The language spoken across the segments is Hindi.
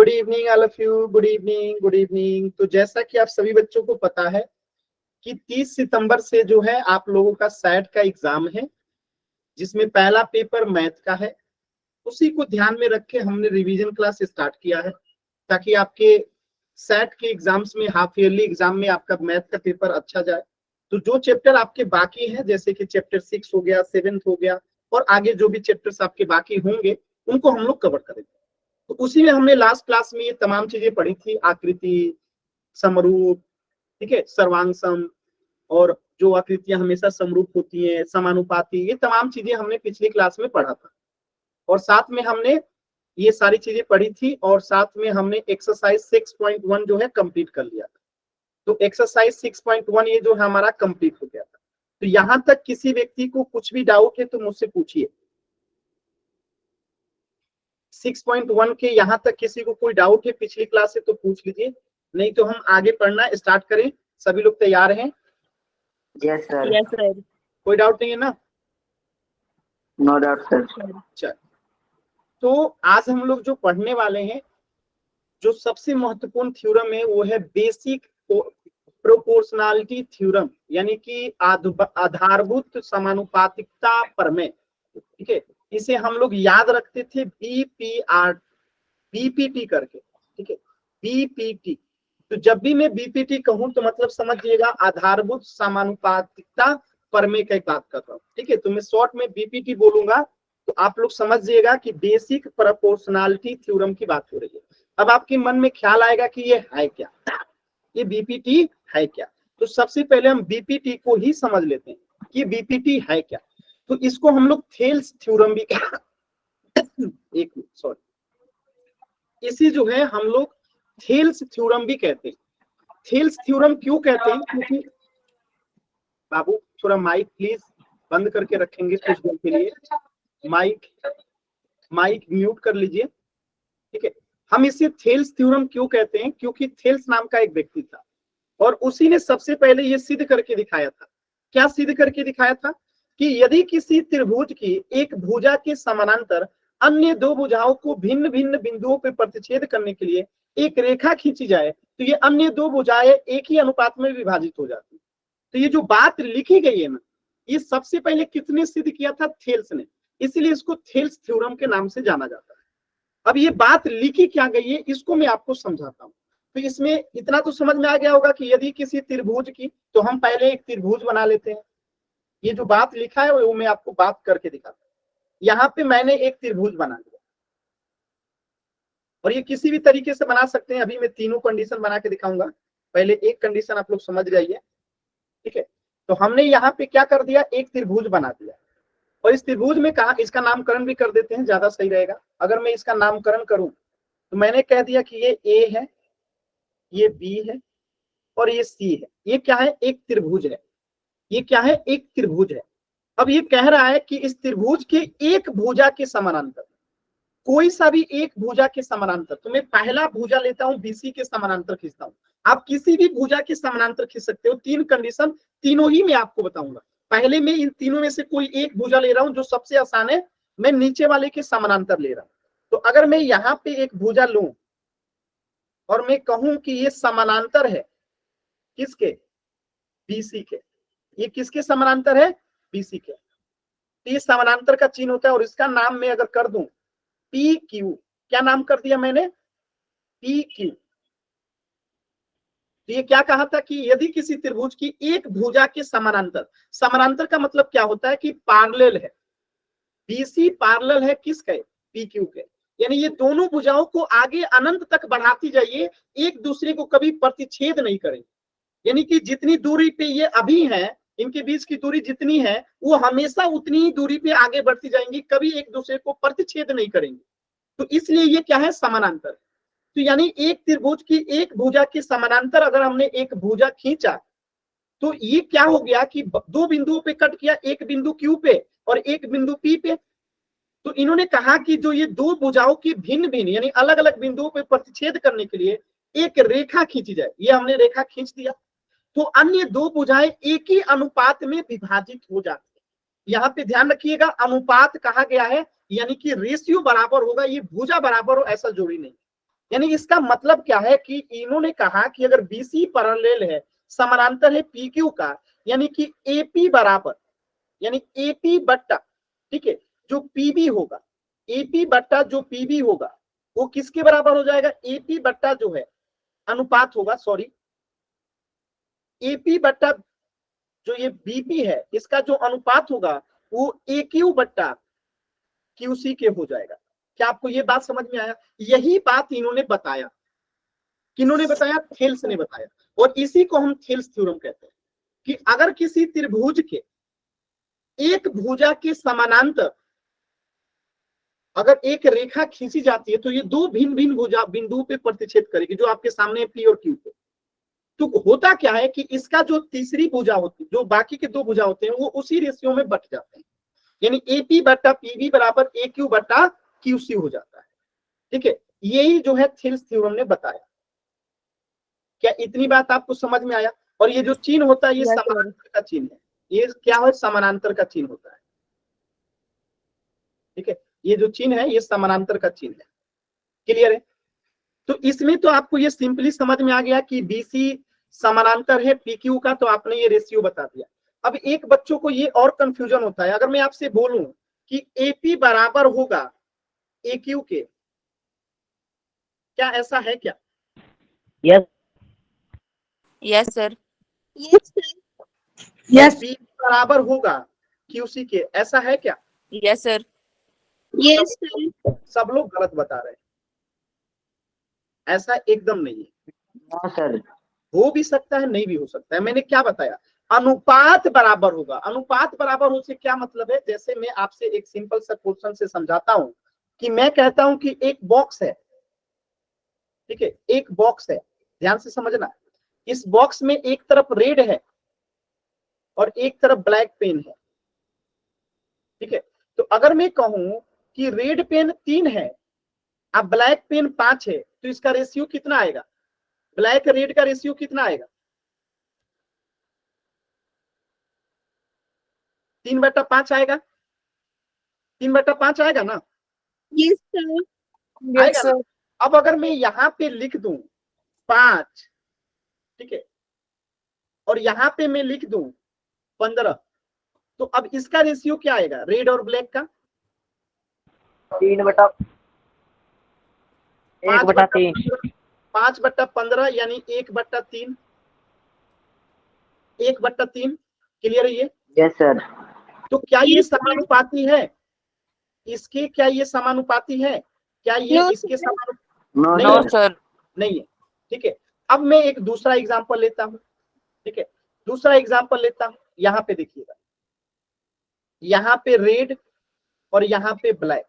Good evening all of you. Good evening, good evening. तो जैसा कि आप सभी बच्चों को पता है कि 30 सितंबर से जो है आप लोगों का सैट का एग्जाम है, जिसमें पहला पेपर मैथ का है। उसी को ध्यान में रख के हमने रिवीजन क्लास स्टार्ट किया है, ताकि आपके सैट के एग्जाम्स में, हाफ ईयरली एग्जाम में आपका मैथ का पेपर अच्छा जाए। तो जो चैप्टर आपके बाकी हैं, जैसे कि चैप्टर 6 हो गया, 7 हो गया, और आगे जो भी चैप्टर्स आपके बाकी होंगे उनको हम लोग कवर करेंगे। तो उसी में हमने लास्ट क्लास में ये तमाम चीजें पढ़ी थी, आकृति, समरूप, ठीक है, सर्वांग, और जो आकृतियां हमेशा समरूप होती हैं, समानुपाती, ये तमाम चीजें हमने पिछली क्लास में पढ़ा था। और साथ में हमने ये सारी चीजें पढ़ी थी, और साथ में हमने एक्सरसाइज 6.1 जो है कंप्लीट कर लिया था। तो एक्सरसाइज 6.1 ये जो है हमारा कंप्लीट हो गया था। तो यहां तक किसी व्यक्ति को कुछ भी डाउट है तो मुझसे पूछिए। 6.1 के यहाँ तक किसी को कोई डाउट है पिछली क्लास से तो पूछ लीजिए, नहीं तो हम आगे पढ़ना स्टार्ट करें। सभी लोग तैयार हैं? Yes sir. Yes sir. कोई डाउट नहीं है ना? No doubt sir. चल, तो आज हम लोग जो पढ़ने वाले हैं, जो सबसे महत्वपूर्ण थ्योरम है वो है बेसिक प्रोपोर्शनैलिटी थ्योरम, यानी कि आधारभूत समानुपातिकता प्रमेय। ठीक है, इसे हम लोग याद रखते थे बीपीटी करके। ठीक है, बीपीटी। तो जब भी मैं बीपीटी कहूं तो मतलब समझिएगा आधारभूत समानुपातिकता प्रमेय की बात कर रहा हूं। ठीक है, तो मैं शॉर्ट में बीपीटी बोलूंगा तो आप लोग समझिएगा कि बेसिक प्रोपोर्शनैलिटी थ्योरम की बात हो रही है। अब आपके मन में ख्याल आएगा कि ये है क्या, ये बीपीटी है क्या। तो सबसे पहले हम बीपीटी को ही समझ लेते हैं कि बीपीटी है क्या। तो इसको हम लोग थेल्स थ्योरम भी एक सॉरी इसी जो है हम लोग थेल्स थ्योरम भी कहते हैं। थेल्स थ्योरम क्यों कहते हैं? क्योंकि बाबू थोड़ा माइक प्लीज बंद करके रखेंगे कुछ देर के लिए, माइक म्यूट कर लीजिए। ठीक है, हम इसे थेल्स थ्योरम क्यों कहते हैं? क्योंकि थेल्स नाम का एक व्यक्ति था और उसी ने सबसे पहले ये सिद्ध करके दिखाया था। क्या सिद्ध करके दिखाया था? कि यदि किसी त्रिभुज की एक भुजा के समानांतर अन्य दो भुजाओं को भिन्न भिन्न बिंदुओं पर प्रतिच्छेद करने के लिए एक रेखा खींची जाए तो ये अन्य दो भुजाएं एक ही अनुपात में विभाजित हो जाती। तो ये जो बात लिखी गई है ना, ये सबसे पहले किसने सिद्ध किया था? थेल्स ने। इसलिए इसको थेल्स थ्योरम के नाम से जाना जाता है। अब ये बात लिखी क्या गई है इसको मैं आपको समझाता हूँ। तो इसमें इतना तो समझ में आ गया होगा कि यदि किसी त्रिभुज की, तो हम पहले एक त्रिभुज बना लेते हैं। ये जो बात लिखा है वो मैं आपको बात करके दिखाता हूँ। यहाँ पे मैंने एक त्रिभुज बना लिया और ये किसी भी तरीके से बना सकते हैं। अभी मैं तीनों कंडीशन बना के दिखाऊंगा। पहले एक कंडीशन आप लोग समझ जाइए। ठीक है, तो हमने यहाँ पे क्या कर दिया, एक त्रिभुज बना दिया। और इस त्रिभुज में कहा, इसका नामकरण भी कर देते हैं, ज्यादा सही रहेगा। अगर मैं इसका नामकरण करूं तो मैंने कह दिया कि ये ए है, ये बी है और ये सी है। ये क्या है? एक त्रिभुज है। ये क्या है? एक त्रिभुज है। अब ये कह रहा है कि इस त्रिभुज के एक भुजा के समानांतर, कोई सा भी एक भुजा के समानांतर, तो मैं पहला भुजा लेता हूं, बीसी के समानांतर खींचता हूं। आप किसी भी भुजा के समानांतर खींच सकते हो। तीन कंडीशन, तीनों ही मैं आपको बताऊंगा। पहले मैं इन तीनों में से कोई एक भुजा ले रहा हूं जो सबसे आसान है, मैं नीचे वाले के समानांतर ले रहा हूं। तो अगर मैं यहाँ पे एक भुजा लूं और मैं कहूं कि ये समानांतर है किसके? बीसी के। ये किसके समानांतर है? बीसी के। तो ये समानांतर का चिन्ह होता है और इसका नाम मैं अगर कर दूं पी क्यू, क्या नाम कर दिया मैंने? P Q. तो ये क्या कहा था कि यदि किसी त्रिभुज की एक भुजा के समानांतर, समानांतर का मतलब क्या होता है कि पैरेलल है। बीसी पैरेलल है किसके? पी क्यू के। यानी ये दोनों भुजाओं को आगे अनंत तक बढ़ाती जाइए, एक दूसरे को कभी प्रतिच्छेद नहीं करेंगे। यानी कि जितनी दूरी पे ये अभी है, इनके बीच की दूरी जितनी है वो हमेशा उतनी ही दूरी पे आगे बढ़ती जाएंगी, कभी एक दूसरे को प्रतिच्छेद नहीं करेंगे। तो इसलिए ये क्या है? समानांतर। तो यानी एक त्रिभुज की एक भुजा के समानांतर अगर हमने एक भुजा खींचा तो ये क्या हो गया कि दो बिंदुओं पे कट किया, एक बिंदु क्यू पे और एक बिंदु पी पे। तो इन्होंने कहा कि जो ये दो भुजाओं की भिन्न भिन्न यानी अलग अलग बिंदुओं पे प्रतिच्छेद करने के लिए एक रेखा खींची जाए। ये हमने रेखा खींच दिया तो अन्य दो भुजाएं एक ही अनुपात में विभाजित हो जाती है। यहाँ पे ध्यान रखिएगा, अनुपात कहा गया है, यानी कि रेशियो बराबर होगा। ये भुजा बराबर हो ऐसा जरूरी नहीं। यानी इसका मतलब क्या है कि इन्होंने कहा कि अगर बीसी पैरेलल है, समानांतर है पीक्यू का, यानी कि एपी बराबर, यानी एपी बट्टा, ठीक है, जो पीबी होगा, एपी बट्टा जो पीबी होगा वो किसके बराबर हो जाएगा, एपी बट्टा जो है अनुपात होगा, सॉरी, एपी बट्टा जो ये बीपी है इसका जो अनुपात होगा वो एक्यू बट्टा क्यूसी के हो जाएगा। क्या आपको ये बात समझ में आया? यही बात इन्होंने बताया, किन्होंने बताया, थेल्स ने बताया, और इसी को हम थेल्स थ्योरम कहते हैं कि अगर किसी त्रिभुज के एक भुजा के समानांतर अगर एक रेखा खींची जाती है तो ये दो भिन्न भिन्न भुजा बिंदुओं पे प्रतिच्छेद करेगी, जो आपके सामने पी और क्यू पे। तो होता क्या है कि इसका जो तीसरी भुजा होती है, जो बाकी के दो भुजा होते हैं वो उसी रेशियो में बट जाते हैं, यानी एपी बट्टा पीबी बराबर ए क्यू बट्टा क्यूसी हो जाता है। ठीक है, यही जो है थेल्स थ्योरम ने बताया। क्या इतनी बात आपको समझ में आया? और ये जो चिन्ह होता है ये समानांतर का चिन्ह है, ये क्या है, समानांतर का चिन्ह होता है। ठीक है, ये जो चिन्ह है ये समानांतर का चिन्ह है। क्लियर है? तो इसमें तो आपको ये सिंपली समझ में आ गया कि बीसी समानांतर है पीक्यू का, तो आपने ये रेशियो बता दिया। अब एक बच्चों को ये और कंफ्यूजन होता है, अगर मैं आपसे बोलूं कि एपी बराबर होगा एक्यू के, क्या ऐसा है क्या? Yes yes sir. Yes. B बराबर होगा क्यूसी के, ऐसा है क्या? Yes sir. Yes sir. सब लोग गलत बता रहे हैं, ऐसा एकदम नहीं है। No sir. हो भी सकता है, नहीं भी हो सकता है। मैंने क्या बताया, अनुपात बराबर होगा। अनुपात बराबर हो से क्या मतलब है, जैसे मैं आपसे एक सिंपल सा क्वेश्चन से समझाता हूं कि मैं कहता हूं कि एक बॉक्स है, ठीक है, एक बॉक्स है, ध्यान से समझना, इस बॉक्स में एक तरफ रेड है और एक तरफ ब्लैक पेन है। ठीक है, तो अगर मैं कहूं कि रेड पेन 3 है अब ब्लैक पेन 5 है, तो इसका रेशियो कितना आएगा, ब्लैक रेड का रेशियो कितना आएगा? 3/5 आएगा, 3/5 आएगा ना? Yes sir. आएगा ना? अब अगर मैं यहाँ पे लिख दूं 5, ठीक है, और यहाँ पे मैं लिख दूं 15, तो अब इसका रेशियो क्या आएगा रेड और ब्लैक का? 3/1/3 5/15 यानी 1/3, 1/3। क्लियर है ये? Yes sir. तो क्या ये समानुपाती है इसके, क्या ये समानुपाती है, क्या ये इसके समानुपाती? No sir. नहीं है। ठीक है, अब मैं एक दूसरा एग्जांपल लेता हूं, ठीक है, दूसरा एग्जांपल लेता हूं। यहाँ पे देखिएगा, यहाँ पे रेड और यहाँ पे ब्लैक।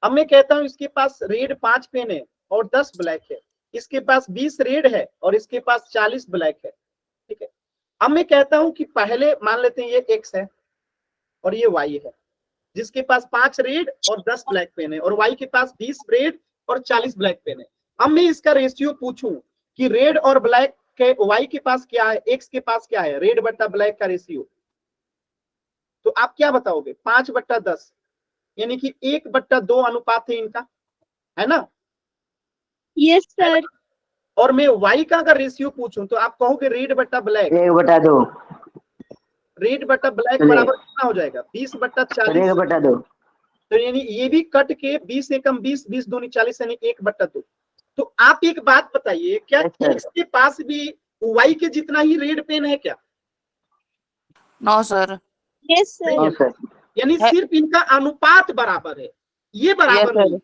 अब मैं कहता हूं इसके पास रेड 5 पेन है और 10 ब्लैक है, इसके पास 20 रेड है और इसके पास 40 ब्लैक है। ठीक है, अब मैं कहता हूं कि पहले मान लेते हैं ये एक्स है और ये वाई है, जिसके पास 5 रेड और 10 ब्लैक पेन है, और वाई के पास 20 रेड और 40 ब्लैक पेन है। अब मैं इसका रेशियो पूछूं कि रेड और ब्लैक के, वाई के पास क्या है, एक्स के पास क्या है, रेड बट्टा ब्लैक का रेशियो, तो आप क्या बताओगे? 5/10, यानी कि 1/2 अनुपात है इनका, है ना? Yes sir. और मैं वाई का अगर रेशियो पूछूं तो आप कहोगे रेड बट्टा ब्लैक, 1/2 रेड बट्टा ब्लैक बराबर कितना हो जाएगा? 20/40। 1/2 तो यानी ये भी कट के 20 एकम 20, 20 दूनी 40, यानी 1/2। तो आप एक बात बताइए, क्या एक्स के पास भी वाई के जितना ही रेड पेन है क्या? No sir. यस नहीं सर। है। यानी सिर्फ इनका अनुपात बराबर है, ये बराबर Yes, नहीं।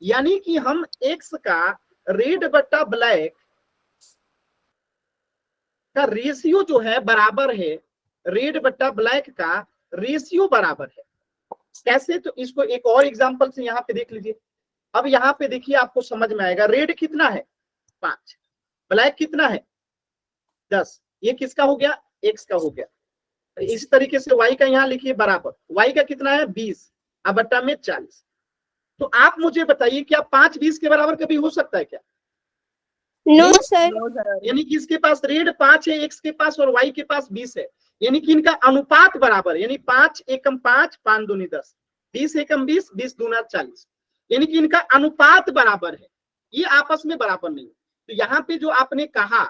यानी कि हम एक्स का रेड बट्टा ब्लैक का रेशियो जो है बराबर है, रेड बट्टा ब्लैक का रेशियो बराबर है। कैसे? तो इसको एक और एग्जांपल से यहाँ पे देख लीजिए। अब यहाँ पे देखिए, आपको समझ में आएगा। रेड कितना है? 5, ब्लैक कितना है? 10। ये किसका हो गया? एक्स का हो गया। इसी तरीके से वाई का यहाँ लिखिए बराबर, वाई का कितना है? 20 अब बट्टा में 40। तो आप मुझे बताइए, क्या 5 20 के बराबर कभी हो सकता है क्या? No sir. यानी कि इसके पास रेड 5 है एक्स के पास और वाई के पास 20 है, यानी कि इनका अनुपात बराबर है। यानी 5 एकम 5, 5 दूनी 10, 20 एकम 20, 20 दूना 40, यानी कि इनका अनुपात बराबर है। ये आपस में बराबर नहीं है। तो यहाँ पे जो आपने कहा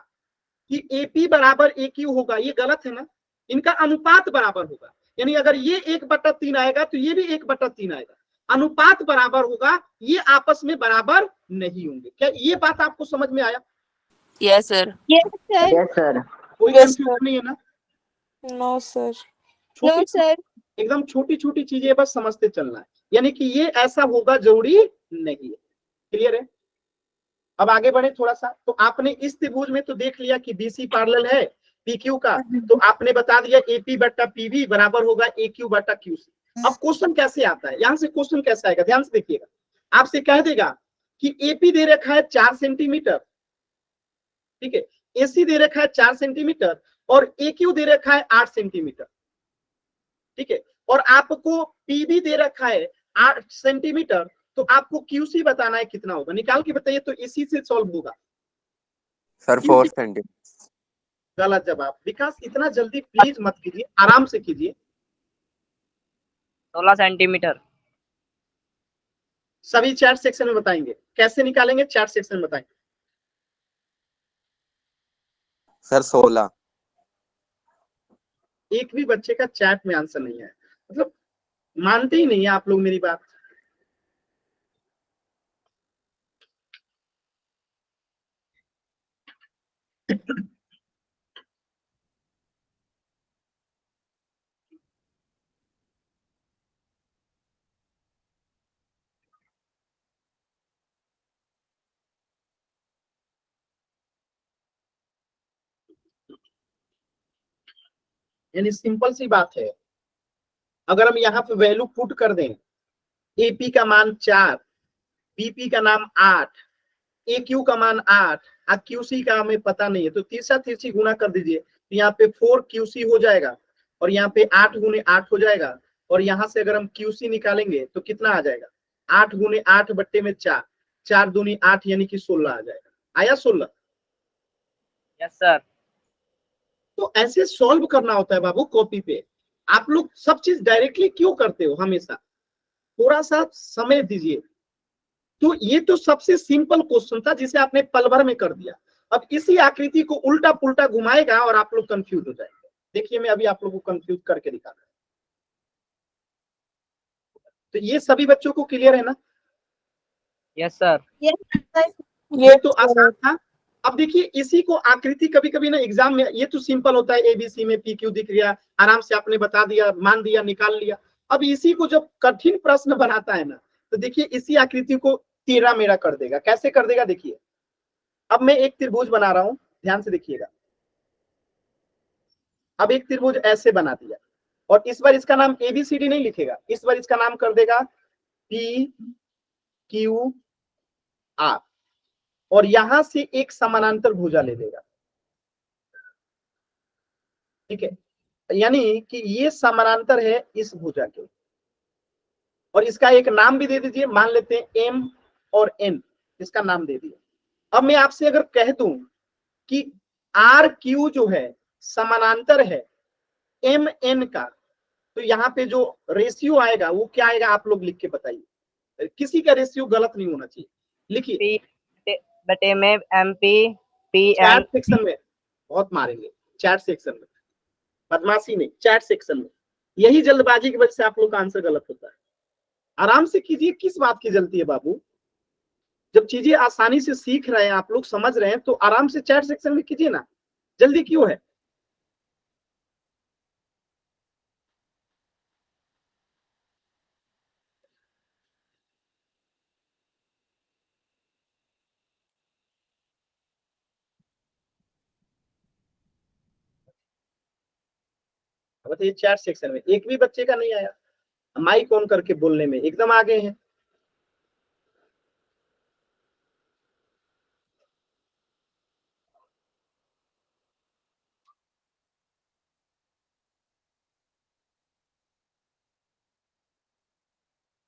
कि AP बराबर AQ होगा, ये गलत है ना, इनका अनुपात बराबर होगा। यानी अगर ये 1/3 आएगा तो ये भी 1/3 आएगा, अनुपात बराबर होगा, ये आपस में बराबर नहीं होंगे। क्या ये बात आपको समझ में आया? Yes, sir. Yes, sir. Yes, sir. कोई Yes, कंफ्यूजन नहीं है ना? No, sir. No, छोटी sir. एकदम छोटी छोटी चीजें बस समझते चलना है, यानी कि ये ऐसा होगा जरूरी नहीं है। क्लियर है? अब आगे बढ़े थोड़ा सा। तो आपने इस त्रिभुज में तो देख लिया कि BC पैरेलल है PQ का, तो आपने बता दिया AP/PB बराबर होगा AQ/QC। अब क्वेश्चन कैसे आता है, यहां से क्वेश्चन कैसे आएगा, ध्यान से देखिएगा। आपसे कह देगा कि AP दे रखा है 4 सेंटीमीटर, ठीक है, AC दे रखा है 4 सेंटीमीटर और AQ दे रखा है 8 सेंटीमीटर, ठीक है, और आपको PB दे रखा है 8 सेंटीमीटर, तो आपको QC बताना है कितना होगा, निकाल के बताइए। तो इसी से सॉल्व होगा सर 4 सेंटीमीटर। गलत जवाब। विकास इतना जल्दी प्लीज मत कीजिए, आराम से कीजिए। 16 सेंटीमीटर। सभी चैट सेक्शन में बताएंगे कैसे निकालेंगे, चैट सेक्शन में बताएंगे। सर 16। एक भी बच्चे का चैट में आंसर नहीं है, मतलब मानते ही नहीं है आप लोग मेरी बात। यानी सिंपल सी बात है, अगर हम यहाँ पे वैल्यू पुट कर दें, AP का मान 4, BP का नाम 8, AQ का मान 8 और QC का हमें पता नहीं है, तो तीसरा तिरछी गुना कर दीजिए, तो यहाँ पे 4 QC हो जाएगा और यहाँ पे 8 गुने 8 हो जाएगा, और यहाँ से अगर हम QC निकालेंगे तो कितना आ जाएगा, 8 गुने 8 बट्टे में 4, 4 दूनी 8 यानी कि 16 आ जाएगा। आया 16? Yes sir. तो ऐसे सॉल्व करना होता है बाबू कॉपी पे। आप लोग सब चीज डायरेक्टली क्यों करते हो, हमेशा थोड़ा सा समय दीजिए। तो ये तो सबसे सिंपल क्वेश्चन था जिसे आपने पल भर में कर दिया। अब इसी आकृति को उल्टा पुल्टा घुमाएगा और आप लोग कंफ्यूज हो जाएंगे। देखिए मैं अभी आप लोगों को कंफ्यूज करके दिखा रहा हूं। तो ये सभी बच्चों को क्लियर है ना? Yes sir. ये तो आसान था। अब देखिए इसी को आकृति कभी कभी ना एग्जाम में, ये तो सिंपल होता है, ABC में PQ दिख गया, आराम से आपने बता दिया, मान दिया, निकाल लिया। अब इसी को जब कठिन प्रश्न बनाता है ना, तो देखिए इसी आकृति को टेढ़ा मेढ़ा कर देगा। कैसे कर देगा देखिए। अब मैं एक त्रिभुज बना रहा हूं, ध्यान से देखिएगा। अब एक त्रिभुज ऐसे बना दिया और इस बार इसका नाम ABCD नहीं लिखेगा, इस बार इसका नाम कर देगा PQR, और यहां से एक समानांतर भुजा ले लेगा, ठीक है, यानी कि ये समानांतर है इस भुजा के, और इसका एक नाम भी दे दीजिए, मान लेते हैं M और N, इसका नाम दे दिए। अब मैं आपसे अगर कह दूं कि RQ जो है समानांतर है MN का, तो यहाँ पे जो रेशियो आएगा वो क्या आएगा, आप लोग लिख के बताइए। किसी का रेशियो गलत नहीं होना चाहिए, लिखिए। बटे में MP चैट PN। सेक्शन में बहुत मारेंगे, चैट सेक्शन में, बदमाशी नहीं, चैट सेक्शन में। यही जल्दबाजी की वजह से आप लोग का आंसर गलत होता है। आराम से कीजिए, किस बात की जल्दी है बाबू? जब चीजें आसानी से सीख रहे हैं, आप लोग समझ रहे हैं, तो आराम से चैट सेक्शन में कीजिए ना, जल्दी क्यों है? बताइए चैट सेक्शन में एक भी बच्चे का नहीं आया? माइक ऑन करके बोलने में एकदम आगे हैं।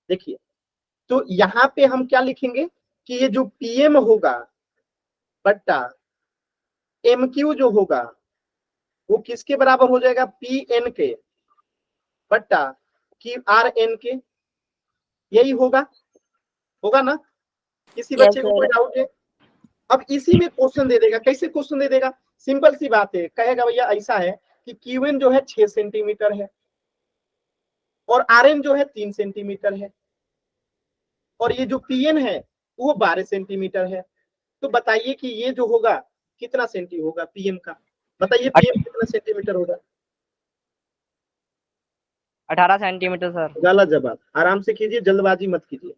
देखिए तो यहाँ पे हम क्या लिखेंगे कि ये जो PM होगा बट्टा MQ जो होगा वो किसके बराबर हो जाएगा, PN के बट्टा RN के, यही होगा, होगा ना? किसी Yes, बच्चे को कोई sir. डाउट है? अब इसी में क्वेश्चन दे देगा। कैसे क्वेश्चन दे देगा? सिंपल सी बात है, कहेगा भैया ऐसा है कि क्यूएन जो है 6 सेंटीमीटर है और आरएन जो है 3 सेंटीमीटर है और ये जो पीएन है वो 12 सेंटीमीटर है। तो बताइए कि ये जो होगा कितना सेंटी होगा पीएम का? बताइए पीएम कितना सेंटीमीटर होगा? 18 सेंटीमीटर सर। गलत जवाब। आराम से कीजिए, जल्दबाजी मत कीजिए।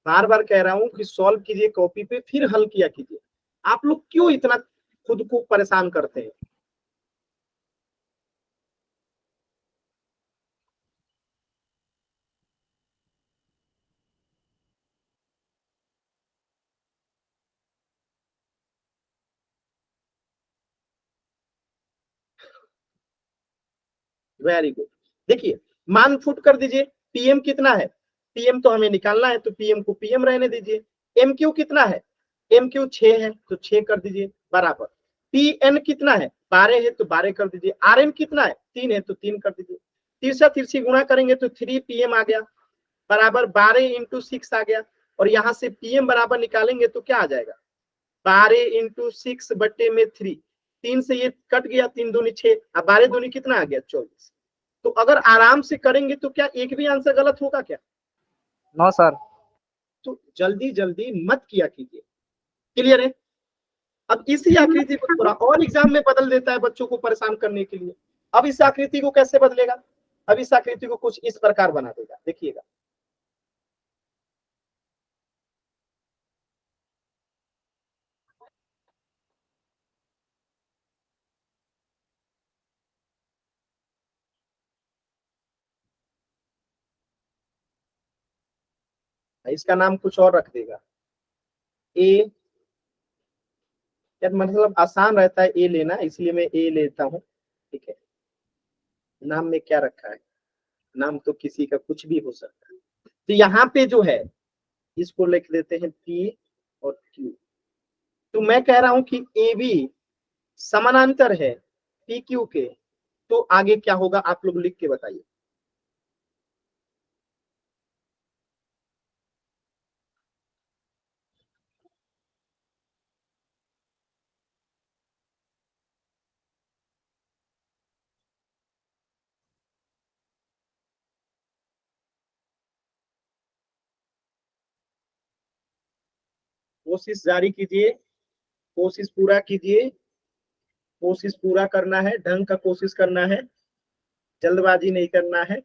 बार बार कह रहा हूं कि सॉल्व कीजिए कॉपी पे, फिर हल किया कीजिए। आप लोग क्यों इतना खुद को परेशान करते हैं? Very good. देखिए, मान फुट कर दीजिए। पीएम कितना है? पीएम तो हमें निकालना है, तो पीएम को पीएम रहने दीजिए। एमक्यू कितना है? एमक्यू 6 है, तो 6 कर दीजिए बराबर। पीएन कितना है? 12 है, तो 12 कर दीजिए। आरएन कितना है? 3 है, तो 3 कर दीजिए। तिरछा तिरछी गुणा करेंगे तो 3 पीएम आ गया बराबर 12 इंटू 6 आ गया। और यहाँ से पीएम बराबर निकालेंगे तो क्या आ जाएगा? 12 इंटू 6 बट्टे में 3। 3 से ये कट गया, 3 दूनी 6, अब 12 दूनी कितना आ गया? 24। तो अगर आराम से करेंगे तो क्या एक भी आंसर गलत होगा क्या? No sir. तो जल्दी जल्दी मत किया कीजिए। क्लियर है? अब इसी आकृति को थोड़ा और एग्जाम में बदल देता है बच्चों को परेशान करने के लिए। अब इस आकृति को कैसे बदलेगा? अब इस आकृति को कुछ इस प्रकार बना देगा, देखिएगा। इसका नाम कुछ और रख देगा। ए, मतलब आसान रहता है ए लेना, इसलिए मैं ए लेता हूं। ठीक है, नाम में क्या रखा है? नाम तो किसी का कुछ भी हो सकता है। तो यहाँ पे जो है इसको लिख देते हैं पी और क्यू। तो मैं कह रहा हूं कि ए बी समानांतर है पी क्यू के, तो आगे क्या होगा आप लोग लिख के बताइए। कोशिश जारी कीजिए, कोशिश पूरा कीजिए, कोशिश पूरा करना है, ढंग का कोशिश करना है, जल्दबाजी नहीं करना है।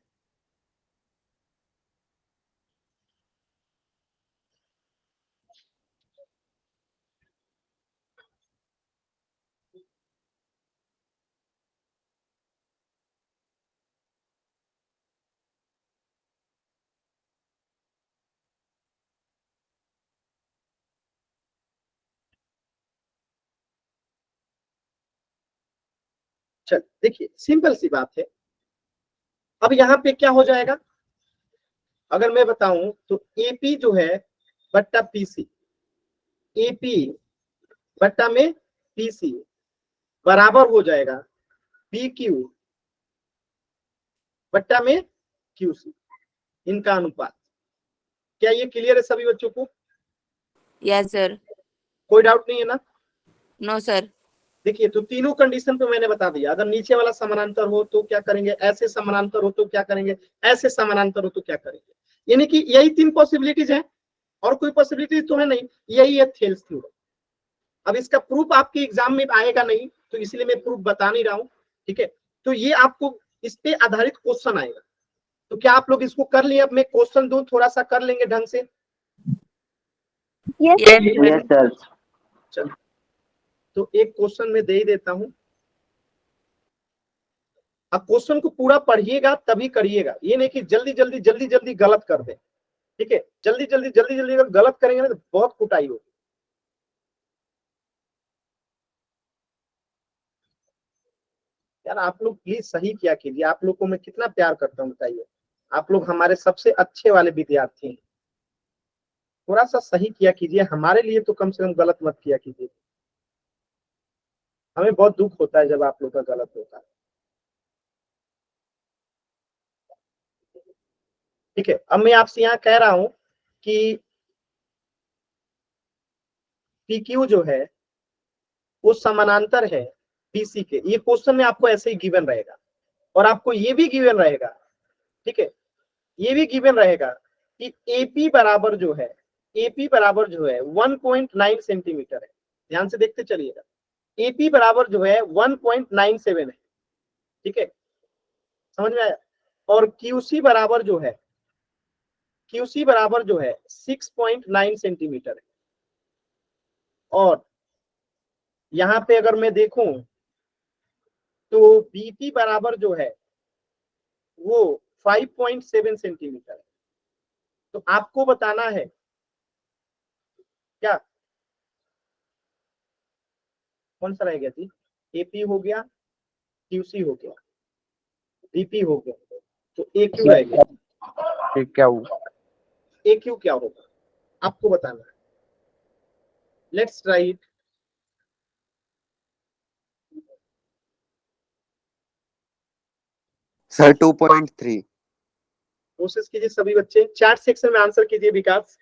चल देखिए, सिंपल सी बात है। अब यहाँ पे क्या हो जाएगा? अगर मैं बताऊं तो एपी जो है बट्टा पीसी, एपी बट्टा में पीसी बराबर हो जाएगा पी क्यू बट्टा में क्यूसी, इनका अनुपात। क्या ये क्लियर है सभी बच्चों को? Yes, sir. कोई डाउट नहीं है ना? No, sir. देखिए, तो तीनों कंडीशन पे मैंने बता दिया। अगर नीचे वाला समानांतर हो तो क्या करेंगे, ऐसे समानांतर हो तो क्या करेंगे, ऐसे समानांतर हो तो क्या करेंगे। यानी कि यही 3 पॉसिबिलिटीज है, और कोई पॉसिबिलिटी तो है नहीं। यही है थेल्स थ्योरम। अब इसका प्रूफ आपके एग्जाम में आएगा नहीं, तो इसलिए मैं प्रूफ बता नहीं रहा हूं। ठीक है, तो ये आपको इस पे आधारित क्वेश्चन आएगा। तो क्या आप लोग इसको कर लिए? अब मैं क्वेश्चन दूं, थोड़ा सा कर लेंगे ढंग से। Yes, Yes, sir. sir. चलो, तो एक क्वेश्चन में दे ही देता हूं। अब क्वेश्चन को पूरा पढ़िएगा तभी करिएगा, ये नहीं कि जल्दी जल्दी जल्दी जल्दी गलत कर दे। ठीक है, जल्दी जल्दी जल्दी जल्दी अगर गलत करेंगे ना तो बहुत कुटाई होगी। यार आप लोग प्लीज सही किया कीजिए। आप लोग को मैं कितना प्यार करता हूँ बताइए। आप लोग हमारे सबसे अच्छे वाले विद्यार्थी हैं। थोड़ा सा सही किया कीजिए हमारे लिए, तो कम से कम गलत मत किया कीजिए। हमें बहुत दुख होता है जब आप लोग का गलत होता है। ठीक है, अब मैं आपसे यहाँ कह रहा हूं कि PQ जो है वो समानांतर है BC के। ये क्वेश्चन में आपको ऐसे ही गिवन रहेगा, और आपको ये भी गिवन रहेगा, ठीक है, ये भी गिवन रहेगा कि AP बराबर जो है, AP बराबर जो है 1.9 सेंटीमीटर है। ध्यान से देखते चलिएगा, AP बराबर जो है 1.97 है, ठीक है, समझ में आया। और QC बराबर जो है, QC बराबर जो है 6.9 सेंटीमीटर है। और यहां पे अगर मैं देखूं तो BP बराबर जो है वो 5.7 सेंटीमीटर है। तो आपको बताना है क्या, कौन सा रह गया थी, AP हो गया, QC हो गया, BP हो गया, तो AQ रह गया। क्या हुआ? AQ क्या होगा आपको बताना है। Let's write, sir 2.3। कोशिश कीजिए सभी बच्चे, चैट सेक्शन में आंसर कीजिए। विकास,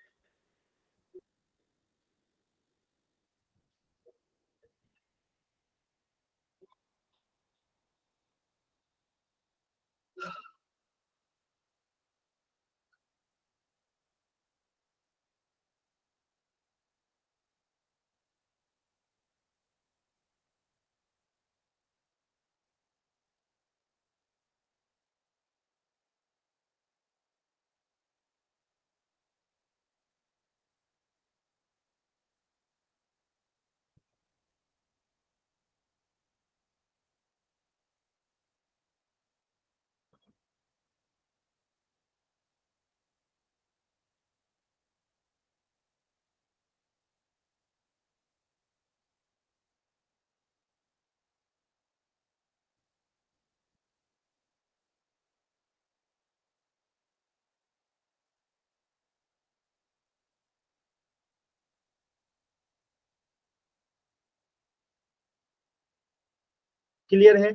क्लियर है?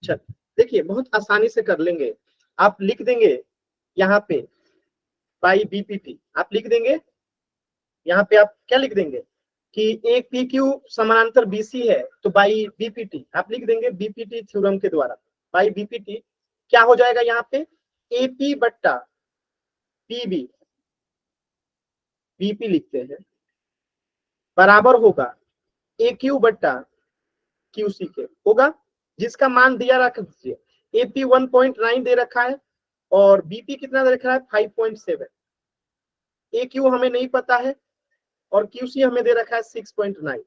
चल देखिए, बहुत आसानी से कर लेंगे। आप लिख देंगे यहाँ पे बाई BPT, आप लिख देंगे यहाँ पे, आप क्या लिख देंगे कि एक PQ समानांतर BC है, तो बाई BPT आप लिख देंगे BPT थ्योरम के द्वारा। बाई BPT क्या हो जाएगा यहाँ पे, AP बट्टा PB, BP लिखते हैं, बराबर होगा AQ बट्टा QC के, होगा, जिसका मान दिया रख दीजिए। AP 1.9 दे रखा है और BP कितना दे रखा है 5.7। AQ हमें नहीं पता है और QC हमें दे रखा है 6.9।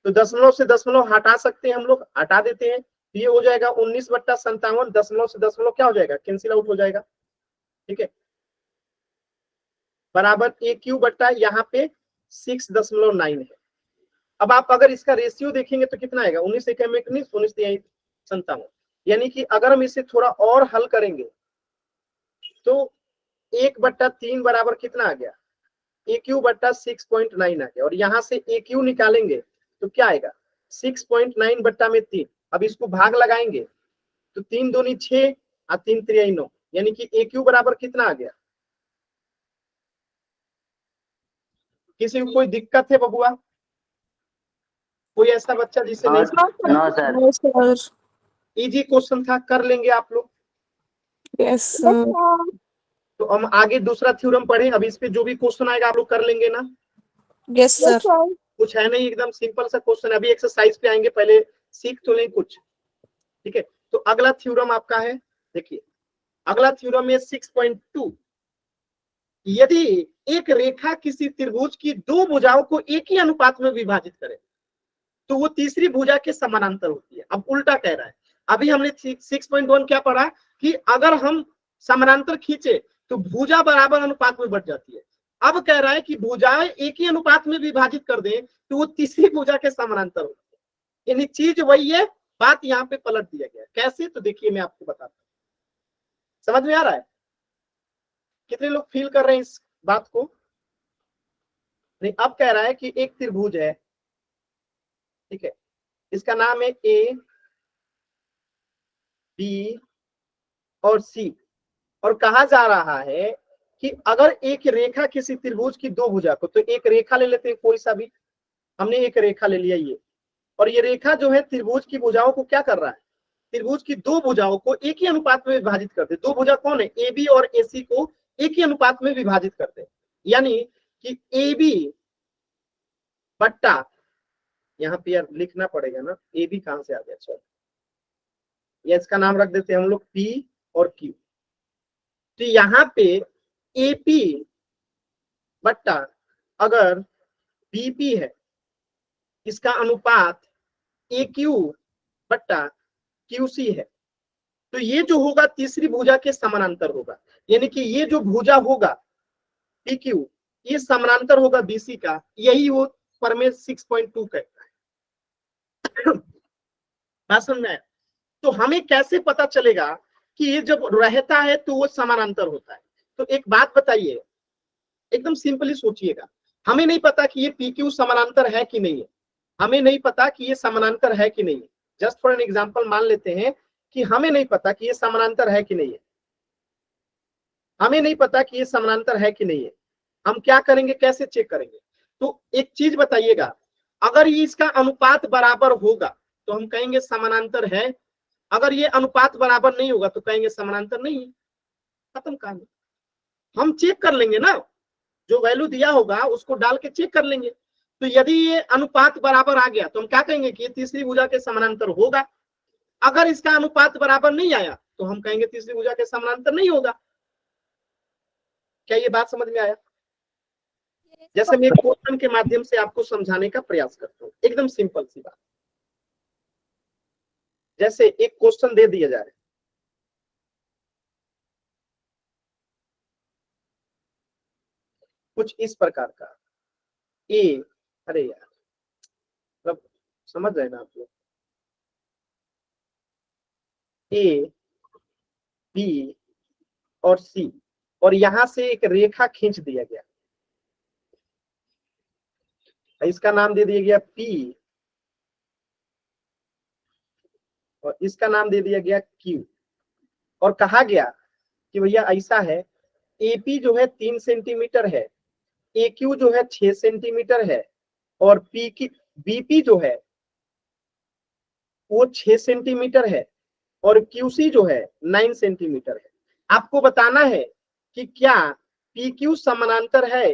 तो दशमलव से दशमलव हटा सकते हैं हम लोग, हटा देते हैं, तो ये हो जाएगा 19/57। दशमलव से दशमलव क्या हो जाएगा, कैंसिल आउट हो जाएगा, ठीक है, बराबर AQ बट्टा यहाँ पे 6.9 है। अब आप अगर इसका रेशियो देखेंगे तो कितना आएगा, 19 एकम 19, 19 57। यानी कि अगर हम इसे थोड़ा और हल करेंगे तो 1/3 बराबर कितना आ गया, AQ बट्टा 6.9 आ गया। और यहां से AQ निकालेंगे तो क्या आएगा, 6.9 बट्टा में 3। अब इसको भाग लगाएंगे तो 3 दूनी 6 और 3 तिरिया 9, यानी कि AQ बराबर कितना आ गया। किसी को कोई दिक्कत है बबुआ, कोई ऐसा बच्चा जिसे नहीं, no sir. No sir. Easy question था, कर लेंगे आप लोग। Yes sir. तो हम आगे दूसरा थ्योरम पढ़ें, अभी इस पे जो भी क्वेश्चन आएगा आप लोग कर लेंगे ना। Yes sir. कुछ है नहीं, एकदम सिंपल सा क्वेश्चन है। अभी एक्सरसाइज पे आएंगे, पहले सीख तो लें कुछ, ठीक है। तो अगला थ्योरम आपका है, देखिए अगला थ्योरम है 6.2। यदि एक रेखा किसी त्रिभुज की दो भुजाओं को एक ही अनुपात में विभाजित करे तो वो तीसरी भुजा के समानांतर होती है। अब उल्टा कह रहा है, अभी हमने 6.1 क्या पढ़ा कि अगर हम समानांतर खींचे तो भुजा बराबर अनुपात में बढ़ जाती है। अब कह रहा है कि भुजाएं एक ही अनुपात में विभाजित कर दें तो वो तीसरी भुजा के समानांतर होती है। यानी चीज वही है, बात यहाँ पे पलट दिया गया। कैसे, तो देखिए मैं आपको बताता हूँ, समझ में आ रहा है? कितने लोग फील कर रहे हैं इस बात को? नहीं, अब कह रहा है कि एक त्रिभुज है, ठीक है, इसका नाम है A, B और C। और कहा जा रहा है कि अगर एक रेखा किसी त्रिभुज की दो भुजा को, तो एक रेखा ले लेते हैं कोई सा भी, हमने एक रेखा ले लिया ये, और ये रेखा जो है त्रिभुज की भुजाओं को क्या कर रहा है, त्रिभुज की दो भुजाओं को एक ही अनुपात में विभाजित करते। दो भुजा कौन है, ए बी और ए सी को एक ही अनुपात में विभाजित करते हैं, यानी कि ए बी बट्टा, यहाँ पे यार लिखना पड़ेगा ना, ए बी कहां से आ गया, चलो या इसका नाम रख देते हैं हम लोग पी और क्यू। तो यहाँ पे एपी बट्टा अगर बीपी है, इसका अनुपात ए क्यू बट्टा क्यूसी है, तो ये जो होगा तीसरी भुजा के समानांतर होगा, यानी कि ये जो भुजा होगा पी क्यू, ये समानांतर होगा बीसी का, यही वो प्रमेय 6.2 कहता है। बात समझ में आया? तो हमें कैसे पता चलेगा कि ये जब रहता है तो वो समानांतर होता है? तो एक बात बताइए, एकदम सिंपली सोचिएगा, हमें नहीं पता कि ये पी क्यू समानांतर है कि नहीं है, हमें नहीं पता कि ये समानांतर है कि नहीं है। जस्ट फॉर एन एग्जांपल मान लेते हैं कि हमें नहीं पता कि ये समानांतर है कि नहीं है, हमें नहीं पता कि ये समानांतर है कि नहीं है, हम क्या करेंगे, कैसे चेक करेंगे? तो एक चीज बताइएगा, अगर ये इसका अनुपात बराबर होगा तो हम कहेंगे समानांतर है, अगर ये अनुपात बराबर नहीं होगा तो कहेंगे समानांतर नहीं है, खत्म कहानी। हम चेक कर लेंगे ना, जो वैल्यू दिया होगा उसको डाल के चेक कर लेंगे। तो यदि ये अनुपात बराबर आ गया तो हम क्या कहेंगे कि ये तीसरी भुजा के समानांतर होगा, अगर इसका अनुपात बराबर नहीं आया तो हम कहेंगे तीसरी भुजा के समानांतर नहीं होगा। क्या ये बात समझ में आया? जैसे मैं क्वेश्चन के माध्यम से आपको समझाने का प्रयास करता हूँ, एकदम सिंपल सी बात। जैसे एक क्वेश्चन दे दिया जाए, कुछ इस प्रकार का, ए, अरे यार मतलब समझ रहे ना आप लोग, ए बी और सी, और यहां से एक रेखा खींच दिया गया, इसका नाम दे दिया गया पी और इसका नाम दे दिया गया क्यू, और कहा गया कि भैया ऐसा है, एपी जो है 3 सेंटीमीटर है, ए क्यू जो है 6 सेंटीमीटर है, और पी की बीपी जो है वो 6 सेंटीमीटर है, और क्यूसी जो है 9 सेंटीमीटर है। आपको बताना है कि क्या पी क्यू समानांतर है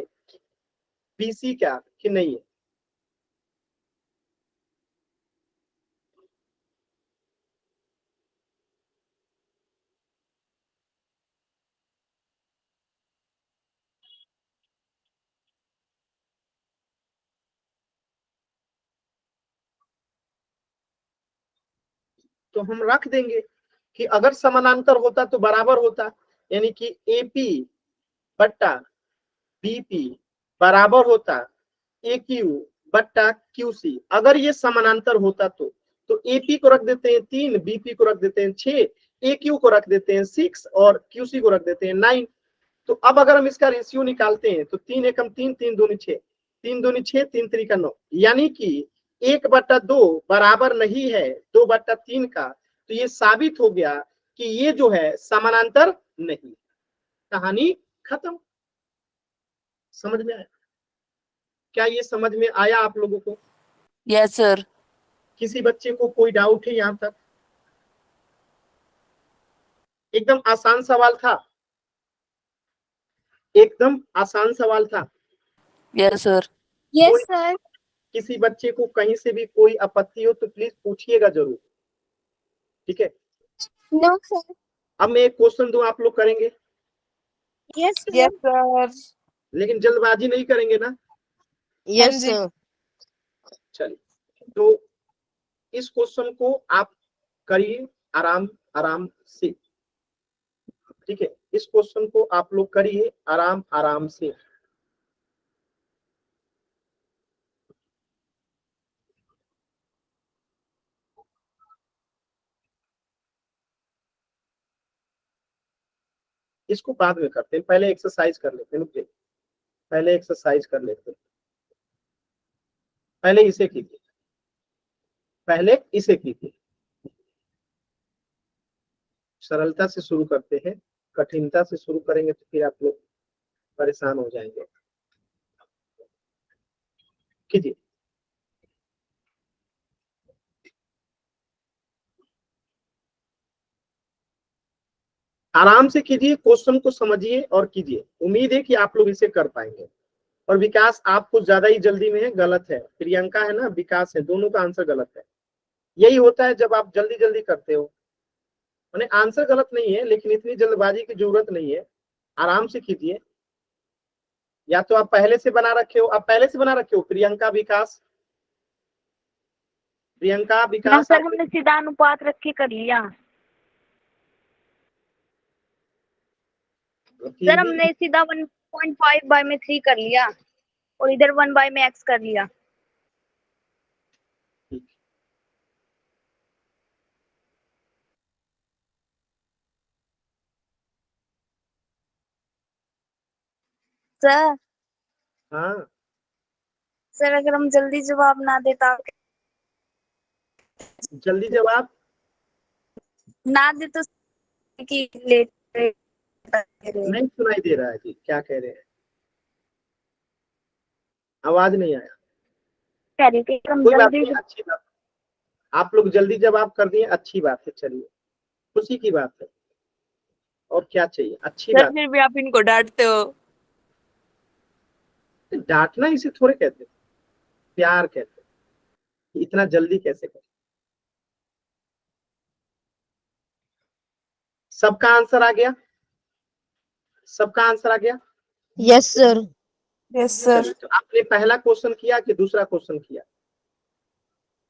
बीसी का कि नहीं है। तो हम रख देंगे कि अगर समानांतर होता तो बराबर होता, यानी कि एपी बट्टा बीपी बराबर होता ए क्यू बट्टा क्यूसी, अगर ये समानांतर होता तो एपी को रख देते हैं 3, बीपी को रख देते हैं 6, ए क्यू को रख देते हैं 6 और क्यूसी को रख देते हैं 9। तो अब अगर हम इसका रेशियो निकालते हैं तो 3 एकम 3, 3 दूनी 6, 3 दूनी 6, 3 त्रिका 9, यानी कि 1/2 बराबर नहीं है 2/3 का। तो ये साबित हो गया कि ये जो है समानांतर नहीं। कहानी खत्म। समझ में आया? क्या ये समझ में आया आप लोगों को? Yes sir. किसी बच्चे को कोई डाउट है यहां तक? एकदम आसान सवाल था, एकदम आसान सवाल था। Yes sir. Yes sir. किसी बच्चे को कहीं से भी कोई आपत्ति हो तो प्लीज पूछिएगा जरूर, ठीक है? No sir. अब मैं एक क्वेश्चन दूं, आप लोग करेंगे? Yes sir. लेकिन जल्दबाजी नहीं करेंगे ना? Yes sir. चलिए, तो इस क्वेश्चन को आप करिए आराम आराम से, ठीक है? इस क्वेश्चन को आप लोग करिए आराम आराम से। इसको बाद में करते हैं, पहले एक्सरसाइज कर लेते हैं। रुकिए, पहले एक्सरसाइज कर लेते हैं, पहले इसे कीजिए, पहले इसे कीजिए, सरलता से शुरू करते हैं। कठिनता से शुरू करेंगे तो फिर आप लोग परेशान हो जाएंगे। कीजिए। आराम से कीजिए, क्वेश्चन को समझिए और कीजिए। उम्मीद है कि आप लोग इसे कर पाएंगे। और विकास आपको ज्यादा ही जल्दी में है, गलत है। प्रियंका है ना, विकास है, दोनों का आंसर गलत है। यही होता है जब आप जल्दी जल्दी करते हो। मैंने आंसर गलत नहीं है, लेकिन इतनी जल्दबाजी की जरूरत नहीं है। आराम से कीजिए। या तो आप पहले से बना रखे हो, आप पहले से बना रखे हो। प्रियंका विकास, प्रियंका विकास सर हमने सीधा अनुपात रख के कर लिया। सर हमने सीधा 1.5 बाय में 3 कर लिया और इधर 1 बाय में x कर लिया। सर हाँ, सर अगर हम जल्दी जवाब ना दे तो जल्दी जवाब ना दे तो कि लेट नहीं सुनाई दे रहा है जी, क्या कह रहे हैं? आवाज नहीं आया। कह रही थी हम कोई बात जल्दी। नहीं, अच्छी बात। आप लोग जल्दी जवाब कर दिए, अच्छी बात है। चलिए, खुशी की बात है। और क्या चाहिए? अच्छी सर बात। फिर भी आप इनको डांटते हो। डांटना इसे थोड़े कहते, प्यार कहते। इतना जल्दी कैसे कर? सबका आंसर आ गया? सबका आंसर आ गया? Yes sir. यस चलिए, तो आपने पहला क्वेश्चन किया कि दूसरा क्वेश्चन किया?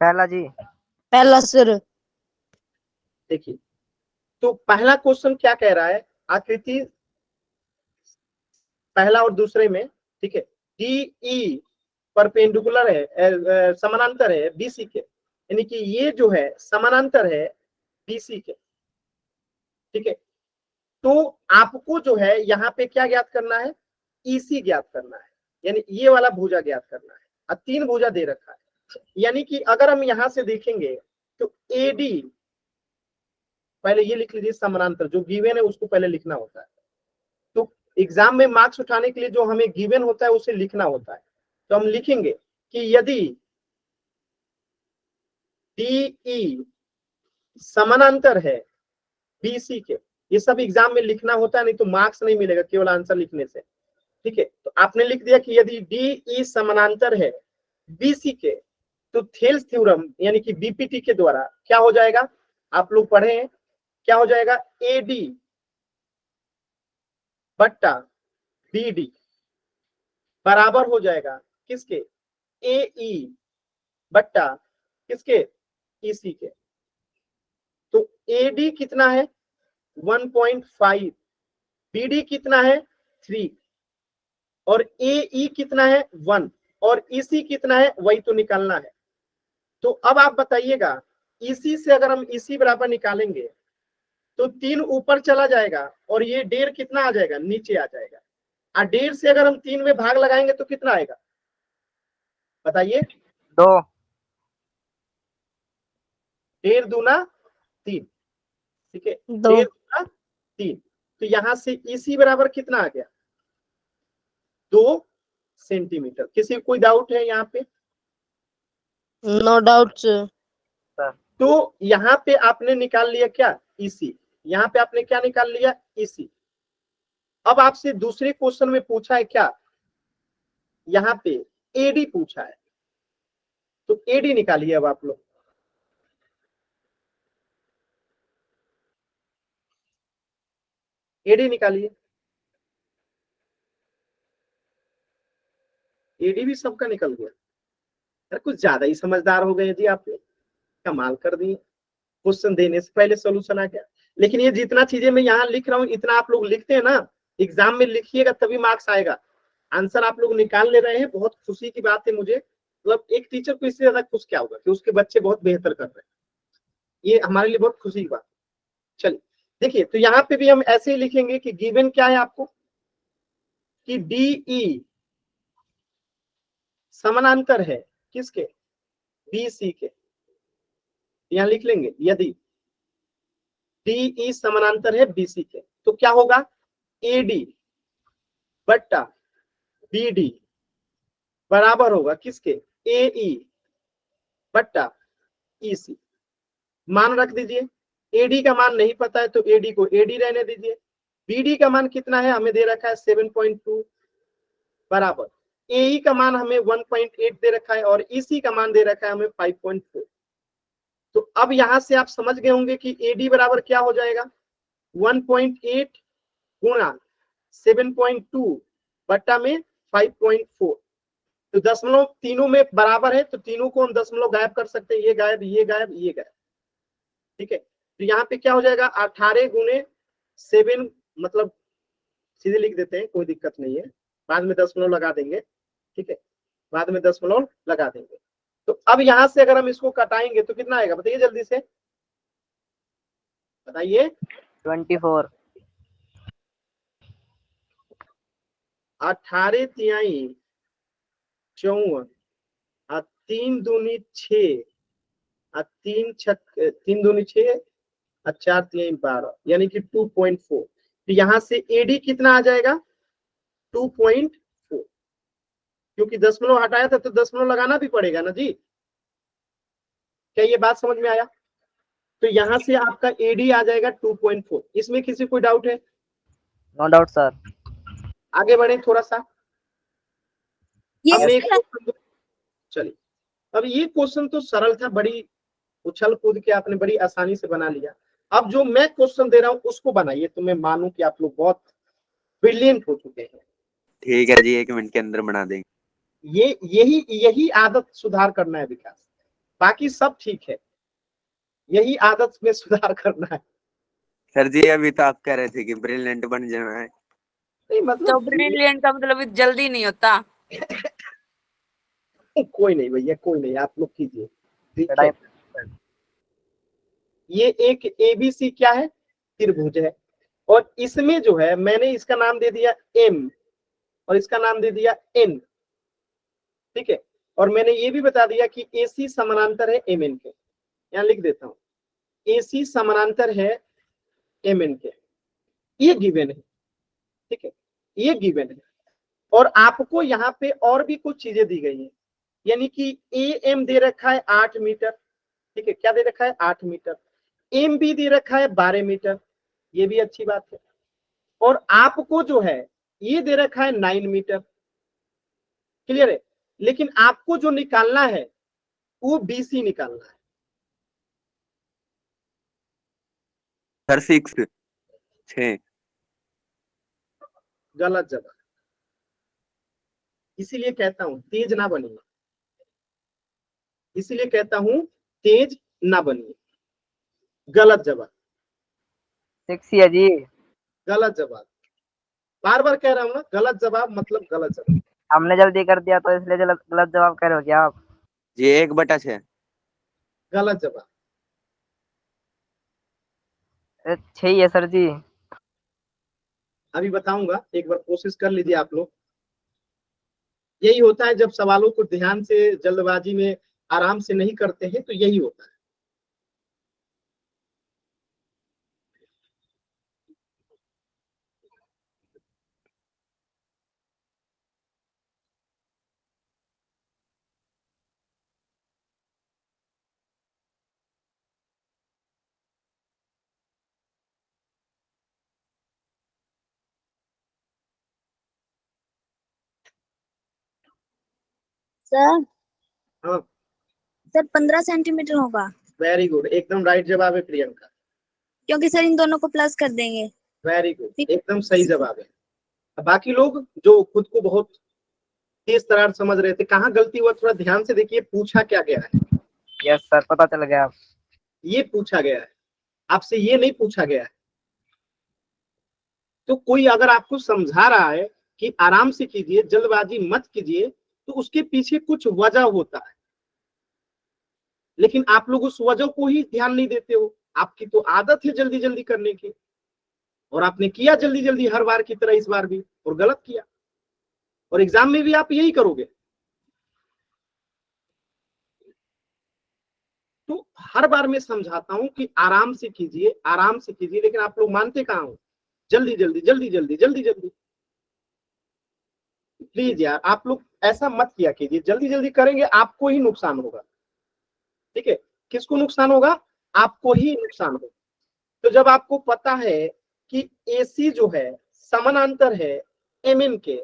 पहला जी। पहला सर। देखिए, तो पहला क्वेश्चन क्या कह रहा है? आकृति पहला और दूसरे में, ठीक है, डी ई परपेंडिकुलर है, समानांतर है बीसी के। यानी कि ये जो है समानांतर है बीसी के, ठीक है। तो आपको जो है यहाँ पे क्या ज्ञात करना है? ईसी ज्ञात करना है, यानी ये वाला भुजा ज्ञात करना है। अब 3 भुजा दे रखा है, यानी कि अगर हम यहां से देखेंगे तो एडी, पहले ये लिख लीजिए, समानांतर जो गिवन है उसको पहले लिखना होता है। तो एग्जाम में मार्क्स उठाने के लिए जो हमें गिवन होता है उसे लिखना होता है। तो हम लिखेंगे कि यदि डीई समानांतर है बीसी के, ये सब एग्जाम में लिखना होता है, नहीं तो मार्क्स नहीं मिलेगा केवल आंसर लिखने से, ठीक है। तो आपने लिख दिया कि यदि डीई समानांतर है बीसी के, तो थेल्स थ्योरम यानी कि बीपीटी के द्वारा क्या हो जाएगा? आप लोग पढ़े हैं, क्या हो जाएगा? एडी बट्टा बीडी बराबर हो जाएगा किसके? एई बट्टा किसके? ईसी के। तो एडी कितना है? 1.5, बीडी कितना है? 3, और एई कितना है? 1, और ईसी कितना है? वही तो निकालना है। तो अब आप बताइएगा, ईसी से अगर हम ईसी बराबर निकालेंगे तो 3 ऊपर चला जाएगा और ये 1.5 कितना आ जाएगा? नीचे आ जाएगा। और 1.5 से अगर हम 3 में भाग लगाएंगे तो कितना आएगा? बताइए। 2। 1.5 दूना 3, ठीक है, 2। 1.5 दूना 3। तो यहां से ईसी बराबर कितना आ गया? 2 सेंटीमीटर। किसी को कोई डाउट है यहाँ पे? No doubt sir. तो यहाँ पे आपने निकाल लिया क्या? ईसी। यहाँ पे आपने क्या निकाल लिया? ईसी। अब आपसे दूसरे क्वेश्चन में पूछा है क्या? यहाँ पे एडी पूछा है, तो एडी निकालिए अब आप लोग। एडी निकालिए। एडी भी सबका निकल गया। यार कुछ ज्यादा ही समझदार हो गए जी आप लोग, कमाल कर दिए। क्वेश्चन देने से पहले सोल्यूशन आ गया। लेकिन ये जितना चीजें मैं यहाँ लिख रहा हूँ इतना आप लोग लिखते हैं ना, एग्जाम में लिखिएगा तभी मार्क्स आएगा। आंसर आप लोग निकाल ले रहे हैं, बहुत खुशी की बात है मुझे। मतलब एक टीचर को इससे ज्यादा खुश क्या होगा कि उसके बच्चे बहुत बेहतर कर रहे हैं। ये हमारे लिए बहुत खुशी की बात। चलिए देखिए, तो यहाँ पे भी हम ऐसे ही लिखेंगे कि गिवन क्या है आपको, कि डीई समानांतर है किसके? बीसी के। यहाँ लिख लेंगे यदि डीई समानांतर है बीसी के, तो क्या होगा, एडी बट्टा बीडी बराबर होगा किसके, एई बट्टा ईसी। मान रख दीजिए, एडी का मान नहीं पता है तो एडी को एडी रहने दीजिए, बीडी का मान कितना है हमें दे रखा है 7.2 बराबर, एई का मान हमें 1.8 दे रखा है और ईसी का मान दे रखा है हमें 5.4। तो अब यहां से आप समझ गए होंगे कि एडी बराबर क्या हो जाएगा, 1.8 गुणा 7.2 बट्टा में 5.4। तो दशमलव तीनों में बराबर है तो तीनों को हम दशमलव गायब कर सकते हैं, ये गायब ये गायब ये गायब, ठीक है। तो यहाँ पे क्या हो जाएगा, 18 गुणे 7, मतलब सीधे लिख देते हैं, कोई दिक्कत नहीं है, बाद में दशमलव लगा देंगे, ठीक है, बाद में दशमलव लगा देंगे। तो अब यहां से अगर हम इसको कटाएंगे तो कितना आएगा बताइए जल्दी से, बताइए। 24। 18 तिहाई 54 और 3 दूनी 6 और 3 दूनी 6 और 4 तिहाई 12 यानी कि 2.4। तो यहाँ से एडी कितना आ जाएगा 2.4, क्योंकि दशमलव हटाया था तो दशमलव लगाना भी पड़ेगा ना जी। क्या ये बात समझ में आया? तो यहाँ से आपका एडी आ जाएगा 2.4। इसमें किसी कोई डाउट है? No doubt sir. आगे बढ़े थोड़ा सा। ये चलिए, अब ये क्वेश्चन तो सरल था, बड़ी उछल कूद के आपने बड़ी आसानी से बना लिया। अब जो मैं क्वेश्चन दे रहा हूँ उसको बनाइए, तो मैं मानूं कि आप लोग बहुत ब्रिलियंट हो चुके हैं। ठीक है जी, 1 मिनट के अंदर बना देंगे। यही आदत सुधार करना है विकास, बाकी सब ठीक है, यही आदत में सुधार करना है। सर जी अभी तो आप कह रहे थे कि ब्रिलियंट बन जाना है। नहीं तो मतलब ब्रिलियंट का मतलब जल्दी नहीं होता। कोई नहीं भैया, कोई नहीं, आप लोग कीजिए, ठीक है। पढ़ाई ये एक एबीसी क्या है, त्रिभुज है, और इसमें जो है मैंने इसका नाम दे दिया एम और इसका नाम दे दिया एन, ठीक है। और मैंने ये भी बता दिया कि एसी समानांतर है एम एन के, यहाँ लिख देता हूँ, एसी समानांतर है एम एन के, ये गिवन है, ठीक है, ये गिवन है। और आपको यहाँ पे और भी कुछ चीजें दी गई है, यानी कि ए एम दे रखा है 8 मीटर, ठीक है, क्या दे रखा है 8 मीटर, एम भी दे रखा है 12 मीटर, ये भी अच्छी बात है। और आपको जो है ये दे रखा है 9 मीटर, क्लियर है। लेकिन आपको जो निकालना है वो बीसी निकालना है। सर 6 गलत जवाब, इसीलिए कहता हूं तेज ना बनिए, इसीलिए कहता हूं तेज ना बनिए। गलत जवाब, 6 है जी। गलत जवाब, बार बार कह रहा हूं ना, गलत जवाब मतलब गलत जवाब। हमने जल्दी कर दिया तो इसलिए गलत जवाब कह रहे हो क्या आप? जी 1/6। गलत जवाब, 6 ही है सर जी। अभी बताऊंगा, एक बार कोशिश कर लीजिए आप लोग। यही होता है जब सवालों को ध्यान से जल्दबाजी में आराम से नहीं करते हैं, तो यही होता है। सर हाँ, सर 15 सेंटीमीटर होगा, वेरी गुड, एकदम राइट जवाब है प्रियंका, क्योंकि सर इन दोनों को प्लस कर देंगे। वेरी गुड, एकदम सही जवाब है। अब बाकी लोग जो खुद को बहुत तेज तरार समझ रहे थे, कहाँ गलती हुआ थोड़ा ध्यान से देखिए, पूछा क्या गया है। यस सर, पता चल गया। ये पूछा गया है, आपसे ये नहीं पूछा गया है। तो कोई अगर आपको समझा रहा है कि आराम से कीजिए, जल्दबाजी मत कीजिए, तो उसके पीछे कुछ वजह होता है, लेकिन आप लोग उस वजह को ही ध्यान नहीं देते हो। आपकी तो आदत है जल्दी जल्दी करने की, और आपने किया जल्दी जल्दी हर बार की तरह इस बार भी, और गलत किया, और एग्जाम में भी आप यही करोगे। तो हर बार मैं समझाता हूं कि आराम से कीजिए, आराम से कीजिए, लेकिन आप लोग मानते कहाँ हो। जल्दी जल्दी जल्दी जल्दी जल्दी जल्दी। प्लीज यार आप लोग ऐसा मत किया कीजिए, जल्दी जल्दी करेंगे आपको ही नुकसान होगा। ठीक है, किसको नुकसान होगा? आपको ही नुकसान होगा। तो जब आपको पता है कि एसी जो है समानांतर है एम एन के,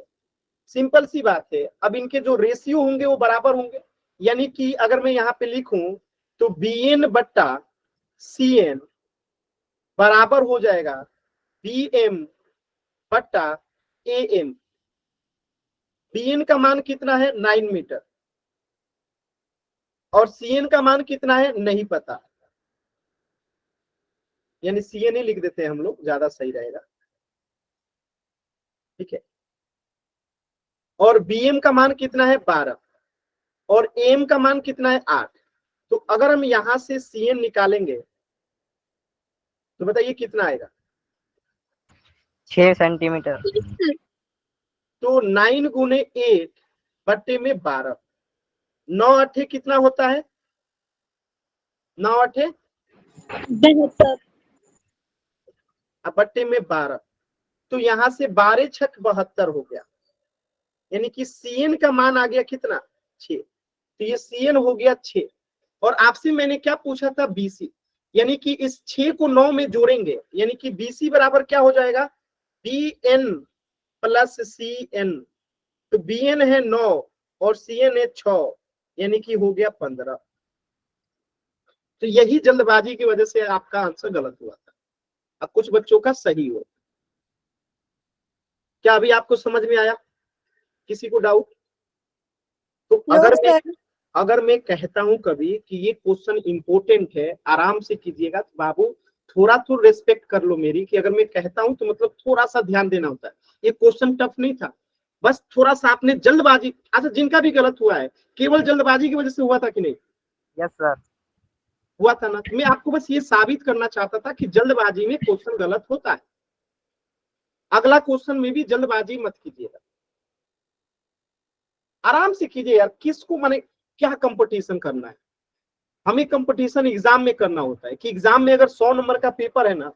सिंपल सी बात है, अब इनके जो रेशियो होंगे वो बराबर होंगे। यानी कि अगर मैं यहाँ पे लिखूं तो बी एन बट्टा सी एन बराबर हो जाएगा बी एम बट्टा ए एम। बी एन का मान कितना है? 9 मीटर। और सी एन का मान कितना है? नहीं पता, यानी सी एन ही लिख देते हैं हम लोग, ज्यादा सही रहेगा। ठीक है, और बी एम का मान कितना है? 12। और एम का मान कितना है? 8। तो अगर हम यहां से सी एन निकालेंगे तो बताइए कितना आएगा? 6 सेंटीमीटर। तो 9 गुने 8 बट्टे में 12, 9 अठे कितना होता है? 9 अठे 72। अब बट्टे में 12, तो यहां से 12 छक 72 हो गया। यानी कि सीएन का मान आ गया कितना? 6। तो ये सीएन हो गया 6। और आपसे मैंने क्या पूछा था? बीसी। यानी कि इस 6 को 9 में जोड़ेंगे, यानी कि बीसी बराबर क्या हो जाएगा? B N plus C N. तो बी एन है 9 और सी एन है 6, यानी कि हो गया 15। तो यही जल्दबाजी की वजह से आपका आंसर गलत हुआ था। अब कुछ बच्चों का सही हो। क्या अभी आपको समझ में आया? किसी को डाउट? तो अगर मैं कहता हूं कभी कि ये क्वेश्चन इंपॉर्टेंट है, आराम से कीजिएगा, तो बाबू थोड़ा तो रेस्पेक्ट कर लो मेरी, कि अगर मैं कहता हूं तो मतलब थोड़ा सा ध्यान देना होता है। ये क्वेश्चन टफ नहीं था, बस थोड़ा सा आपने जल्दबाजी, अच्छा जिनका भी गलत हुआ है केवल जल्दबाजी की वजह से हुआ था कि नहीं? Yes sir. हुआ था ना। मैं आपको बस ये साबित करना चाहता था कि जल्दबाजी में क्वेश्चन गलत होता है। अगला क्वेश्चन में भी जल्दबाजी मत कीजिएगा, आराम से कीजिए यार। किसको माने क्या कंपटीशन करना है? हमें कंपटीशन एग्जाम में करना होता है कि एग्जाम में अगर 100 नंबर का पेपर है ना,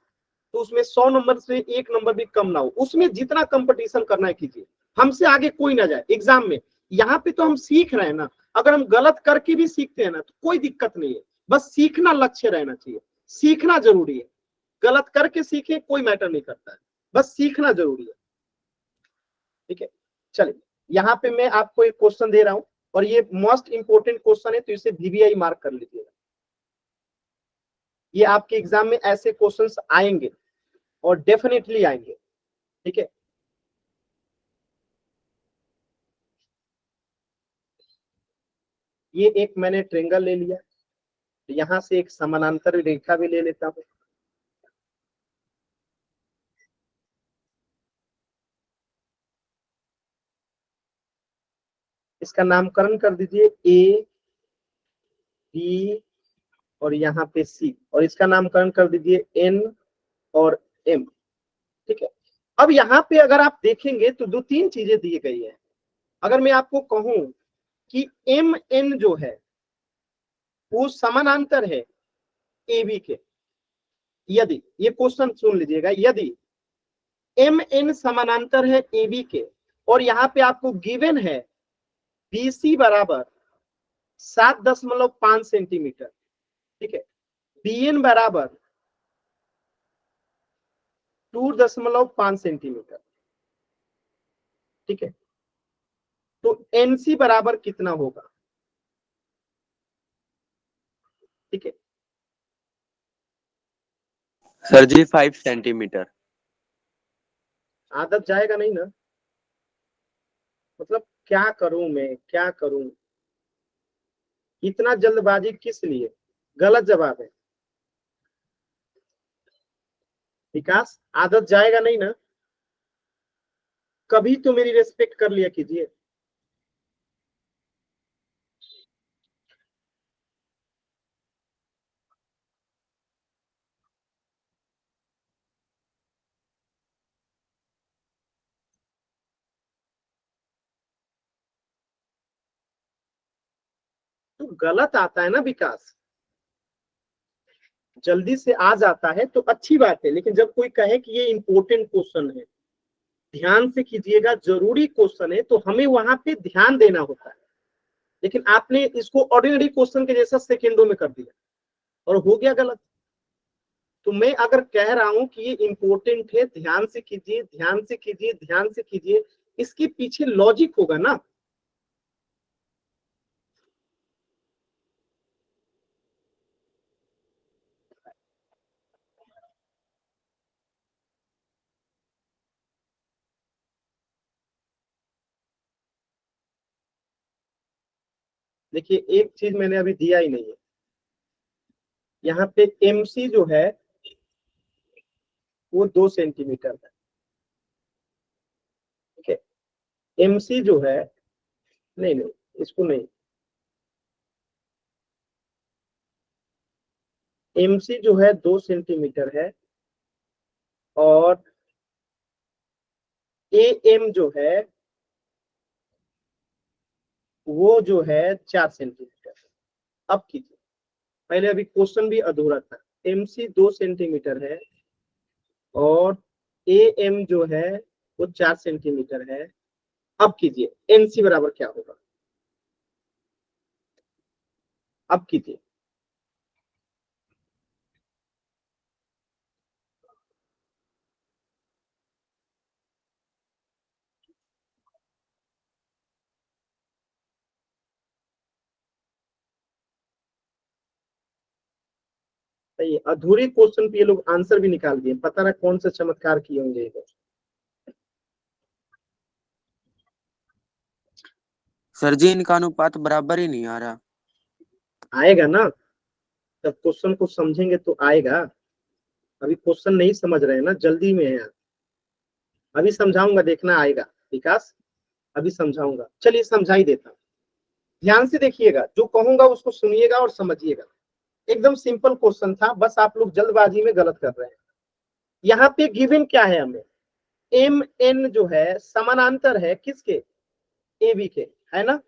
तो उसमें 100 नंबर से 1 नंबर भी कम ना हो, उसमें जितना कंपटीशन करना है कीजिए, हमसे आगे कोई ना जाए एग्जाम में। यहाँ पे तो हम सीख रहे हैं ना, अगर हम गलत करके भी सीखते हैं ना तो कोई दिक्कत नहीं है, बस सीखना लक्ष्य रहना चाहिए। सीखना जरूरी है, गलत करके सीखे कोई मैटर नहीं करता है, बस सीखना जरूरी है। ठीक है, चलिए यहाँ पे मैं आपको एक क्वेश्चन दे रहा हूं, और ये मोस्ट इंपोर्टेंट क्वेश्चन है, तो इसे वीवीआई मार्क कर लीजिएगा। ये आपके एग्जाम में ऐसे क्वेश्चंस आएंगे और डेफिनेटली आएंगे। ठीक है, ये एक मैंने ट्रेंगल ले लिया, यहां से एक समानांतर रेखा भी ले लेता हूं। इसका नामकरण कर दीजिए ए बी और यहाँ पे सी, और इसका नामकरण कर दीजिए एन और एम। ठीक है, अब यहाँ पे अगर आप देखेंगे तो 2-3 चीजें दी गई है। अगर मैं आपको कहूं कि एम एन जो है वो समानांतर है ए बी के, यदि, ये क्वेश्चन सुन लीजिएगा, यदि एम एन समानांतर है ए बी के, और यहाँ पे आपको गिवन है बी सी बराबर 7.5 सेंटीमीटर, ठीक है, बी एन बराबर 2.5 सेंटीमीटर, ठीक है, तो एनसी बराबर कितना होगा? ठीक है, सर जी 5 सेंटीमीटर। आदत जाएगा नहीं ना? मतलब क्या करूं मैं, क्या करूं? इतना जल्दबाजी किस लिए? गलत जवाब है। विकास, आदत जाएगा नहीं ना? कभी तो मेरी रेस्पेक्ट कर लिया कीजिए। तो गलत आता है ना विकास। जल्दी से आ जाता है तो अच्छी बात है, लेकिन जब कोई कहे कि ये इंपॉर्टेंट क्वेश्चन है, ध्यान से कीजिएगा, जरूरी क्वेश्चन है, तो हमें वहां पे ध्यान देना होता है। लेकिन आपने इसको ऑर्डिनरी क्वेश्चन के जैसा सेकेंडों में कर दिया और हो गया गलत। तो मैं अगर कह रहा हूं कि ये इंपॉर्टेंट है, ध्यान से कीजिए, ध्यान से कीजिए, ध्यान से कीजिए, इसके पीछे लॉजिक होगा ना। देखिए एक चीज मैंने अभी दिया ही नहीं है, यहाँ पे MC जो है वो 2 सेंटीमीटर है, ठीक है। MC जो है, नहीं नहीं इसको नहीं, MC जो है 2 सेंटीमीटर है और AM जो है वो जो है 4 सेंटीमीटर। अब कीजिए, पहले अभी क्वेश्चन भी अधूरा था। MC 2 सेंटीमीटर है और AM जो है वो 4 सेंटीमीटर है। अब कीजिए NC बराबर क्या होगा, अब कीजिए। सही है, अधूरे क्वेश्चन पे ये लोग आंसर भी निकाल दिए, पता ना कौन सा चमत्कार किए होंगे ये लोग। सर जी इनका अनुपात बराबर ही नहीं आ रहा। आएगा ना, जब क्वेश्चन को समझेंगे तो आएगा। अभी क्वेश्चन नहीं समझ रहे हैं ना, जल्दी में है यार। अभी समझाऊंगा, देखना आएगा विकास, अभी समझाऊंगा। चलिए समझा ही देता हूं, ध्यान से देखिएगा, जो कहूंगा उसको सुनिएगा और समझिएगा। एकदम सिंपल क्वेश्चन था, बस आप लोग जल्दबाजी में गलत कर रहे हैं। यहाँ पे गिवन क्या है हमें, MN जो है समानांतर है किसके, AB के, है ना।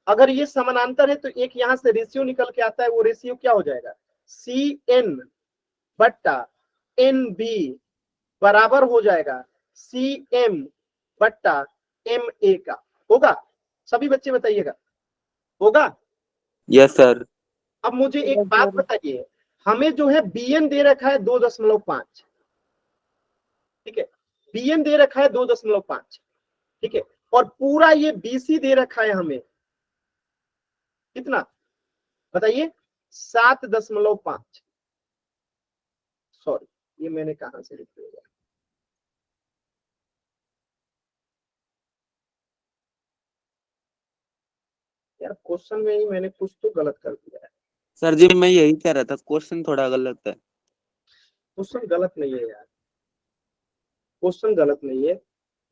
अगर ये समानांतर है तो एक यहाँ से रेशियो निकल के आता है, वो रेशियो क्या हो जाएगा, CN बट्टा NB बराबर हो जाएगा CM बट्टा MA का। होगा, सभी बच्चे बताइएगा, होगा। Yes sir. अब मुझे एक बात बताइए, हमें जो है BN दे रखा है 2.5, ठीक है, BN दे रखा है 2.5, ठीक है, और पूरा ये BC दे रखा है हमें कितना बताइए, 7.5। सॉरी, ये मैंने कहां से लिख दिया, यार क्वेश्चन में ही मैंने कुछ तो गलत कर दिया है। सर जी मैं यही कह रहा था, क्वेश्चन थोड़ा गलत है। क्वेश्चन गलत नहीं है यार, क्वेश्चन गलत नहीं है।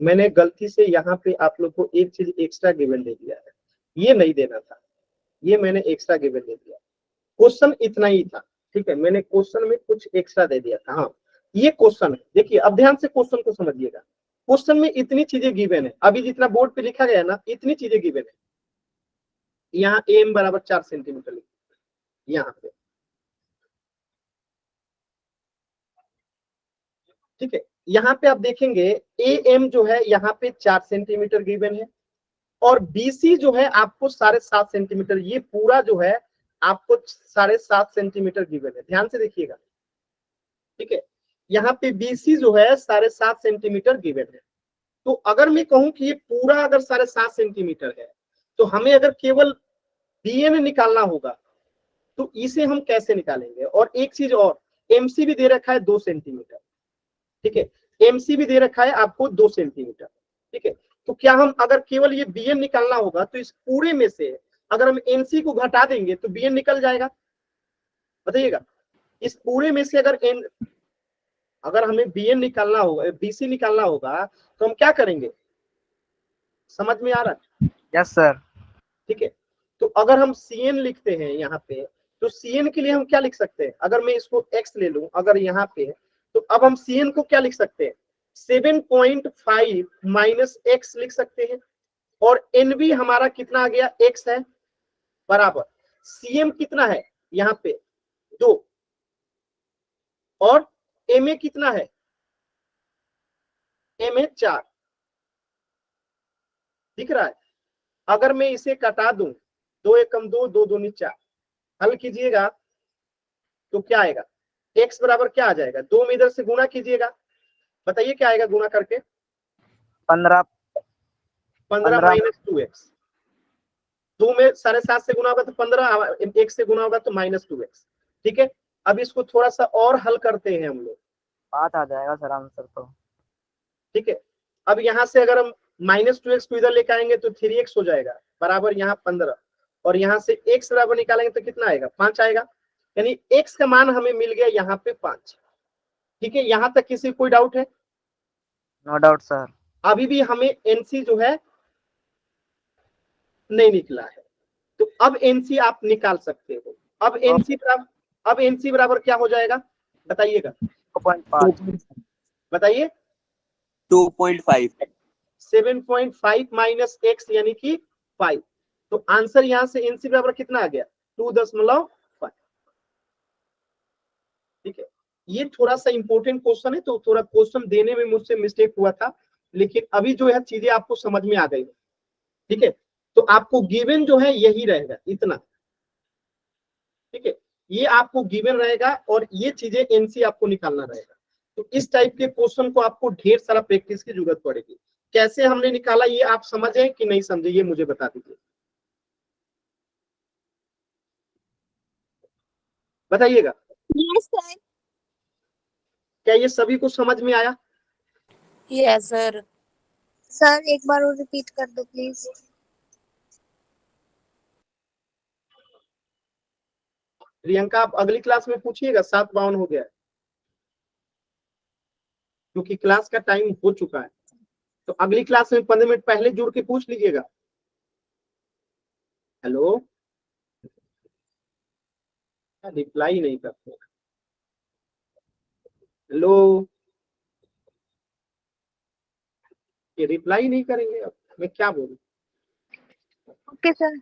मैंने गलती से यहाँ पे आप लोग को एक चीज एक्स्ट्रा गिवन दे दिया है, ये नहीं देना था, ये मैंने एक्स्ट्रा गिवन दे दिया। क्वेश्चन इतना ही था, ठीक है, मैंने क्वेश्चन में कुछ एक्स्ट्रा दे दिया था। हाँ ये क्वेश्चन है, देखिए अब ध्यान से क्वेश्चन को समझिएगा। क्वेश्चन में इतनी चीजें गिवन है, अभी जितना बोर्ड पे लिखा गया ना, इतनी चीजें गिवन है। यहाँ AM बराबर 4 सेंटीमीटर लिखा, यहाँ पे, ठीक है। यहाँ पे आप देखेंगे AM जो है यहाँ पे 4 सेंटीमीटर गिवन है और BC जो है आपको 7.5 सेंटीमीटर, ये पूरा जो है आपको 7.5 सेंटीमीटर गिवन है। ध्यान से देखिएगा, ठीक है, यहाँ पे BC जो है 7.5 सेंटीमीटर गिवन है। तो अगर मैं कहूं कि ये पूरा अगर 7.5 सेंटीमीटर है, तो हमें अगर केवल BN निकालना होगा तो इसे हम कैसे निकालेंगे। और एक चीज और, MC भी दे रखा है 2 सेंटीमीटर, ठीक है, MC भी दे रखा है आपको 2 सेंटीमीटर, ठीक है। तो क्या हम अगर केवल ये BN निकालना होगा तो इस पूरे में से अगर हम MC को घटा देंगे तो BN निकल जाएगा, बताइएगा। इस पूरे में से अगर हमें BN निकालना होगा, BC निकालना होगा, तो हम क्या करेंगे, समझ में आ रहा है। Yes sir. ठीक है, तो अगर हम CN लिखते हैं यहाँ पे, तो CN के लिए हम क्या लिख सकते हैं, अगर मैं इसको X ले लूं अगर यहाँ पे, तो अब हम CN को क्या लिख सकते हैं, 7.5 माइनस X लिख सकते हैं। और NB हमारा कितना आ गया, X है, बराबर CM कितना है यहाँ पे 2 और MA कितना है, MA 4 दिख रहा है। अगर मैं इसे कटा दूं 2 एकम 2 2 दूनी 4, हल कीजिएगा तो क्या आएगा, x बराबर क्या आ जाएगा, 2 में इधर से गुणा कीजिएगा, बताइए क्या आएगा गुणा करके, 15 15 माइनस 2x, 2 में 7.5 से गुना होगा तो 15, 1 से गुना होगा तो -2x। ठीक है, अब इसको थोड़ा सा और हल करते हैं हम लोग, 5 आ जाएगा सर आंसर तो। ठीक है। अब यहाँ से अगर हम -2x को इधर लेके आएंगे तो 3x हो जाएगा बराबर यहाँ 15, और यहाँ से x बराबर निकालेंगे तो कितना आएगा, 5 आएगा, यानी x का मान हमें मिल गया यहाँ पे 5। ठीक है, यहाँ तक किसी कोई डाउट है? No doubt sir. अभी भी हमें NC जो है नहीं निकला है, तो अब NC आप निकाल सकते हो। अब NC बराबर क्या हो जाएगा बताइएगा, 2.5 बताइए। 2.5 7.5 माइनस x यानी कि 5, तो आंसर यहां से NC बराबर कितना आ गया, 2.5। ठीक है, ये थोड़ा सा इंपॉर्टेंट क्वेश्चन है, तो थोड़ा क्वेश्चन देने में मुझसे मिस्टेक हुआ था, लेकिन अभी जो है चीजें आपको समझ में आ गई। ठीक है, तो आपको गिवन जो है यही रहेगा इतना। ठीक है, ये आपको गिवन रहेगा और ये चीजें NC आपको निकालना रहेगा। तो इस टाइप के क्वेश्चन को आपको ढेर सारा प्रैक्टिस की जरूरत पड़ेगी। कैसे हमने निकाला ये आप समझे कि नहीं समझे, ये मुझे बता दीजिए, बताइएगा। Yes sir. क्या ये सभी को समझ में आया? Yes sir. सर एक बार और रिपीट कर दो प्लीज। प्रियंका आप अगली क्लास में पूछिएगा, 7:52 हो गया है, क्योंकि क्लास का टाइम हो चुका है। तो अगली क्लास में 15 मिनट पहले जुड़ के पूछ लीजिएगा। हेलो, रिप्लाई नहीं करते। हेलो, ये रिप्लाई नहीं करेंगे, अब मैं क्या बोलूं। Okay sir.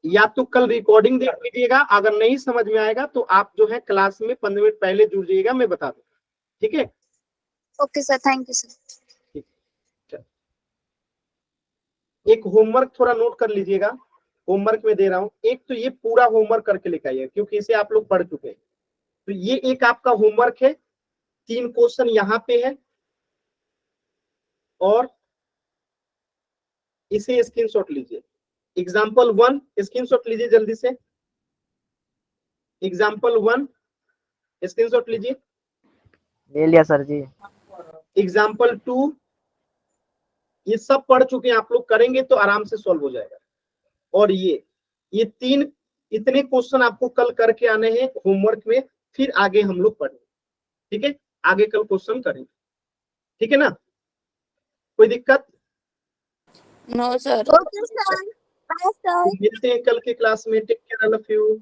या तो कल रिकॉर्डिंग देख लीजिएगा, अगर नहीं समझ में आएगा तो आप जो है क्लास में 15 मिनट पहले जुड़ जाइएगा, मैं बता दूं। ठीक है, okay sir, thank you sir. एक होमवर्क थोड़ा नोट कर लीजिएगा, होमवर्क में दे रहा हूं। एक तो ये पूरा होमवर्क करके लेके आइए, क्योंकि इसे आप लोग पढ़ चुके हैं। तो ये एक आपका होमवर्क है, 3 क्वेश्चन यहाँ पे है, और इसे स्क्रीनशॉट लीजिए। एग्जाम्पल 1 स्क्रीनशॉट लीजिए जल्दी से, एग्जाम्पल 1 स्क्रीनशॉट लीजिए। ले लिया सर जी। एग्जाम्पल 2, ये सब पढ़ चुके हैं आप लोग, करेंगे तो आराम से सॉल्व हो जाएगा। और ये 3 इतने क्वेश्चन आपको कल करके आने हैं होमवर्क में, फिर आगे हम लोग पढ़ेंगे। ठीक है, आगे कल क्वेश्चन करेंगे, ठीक है ना, कोई दिक्कत? No sir. Okay sir. Bye sir. मिलते हैं कल के क्लास में, take care, I love you.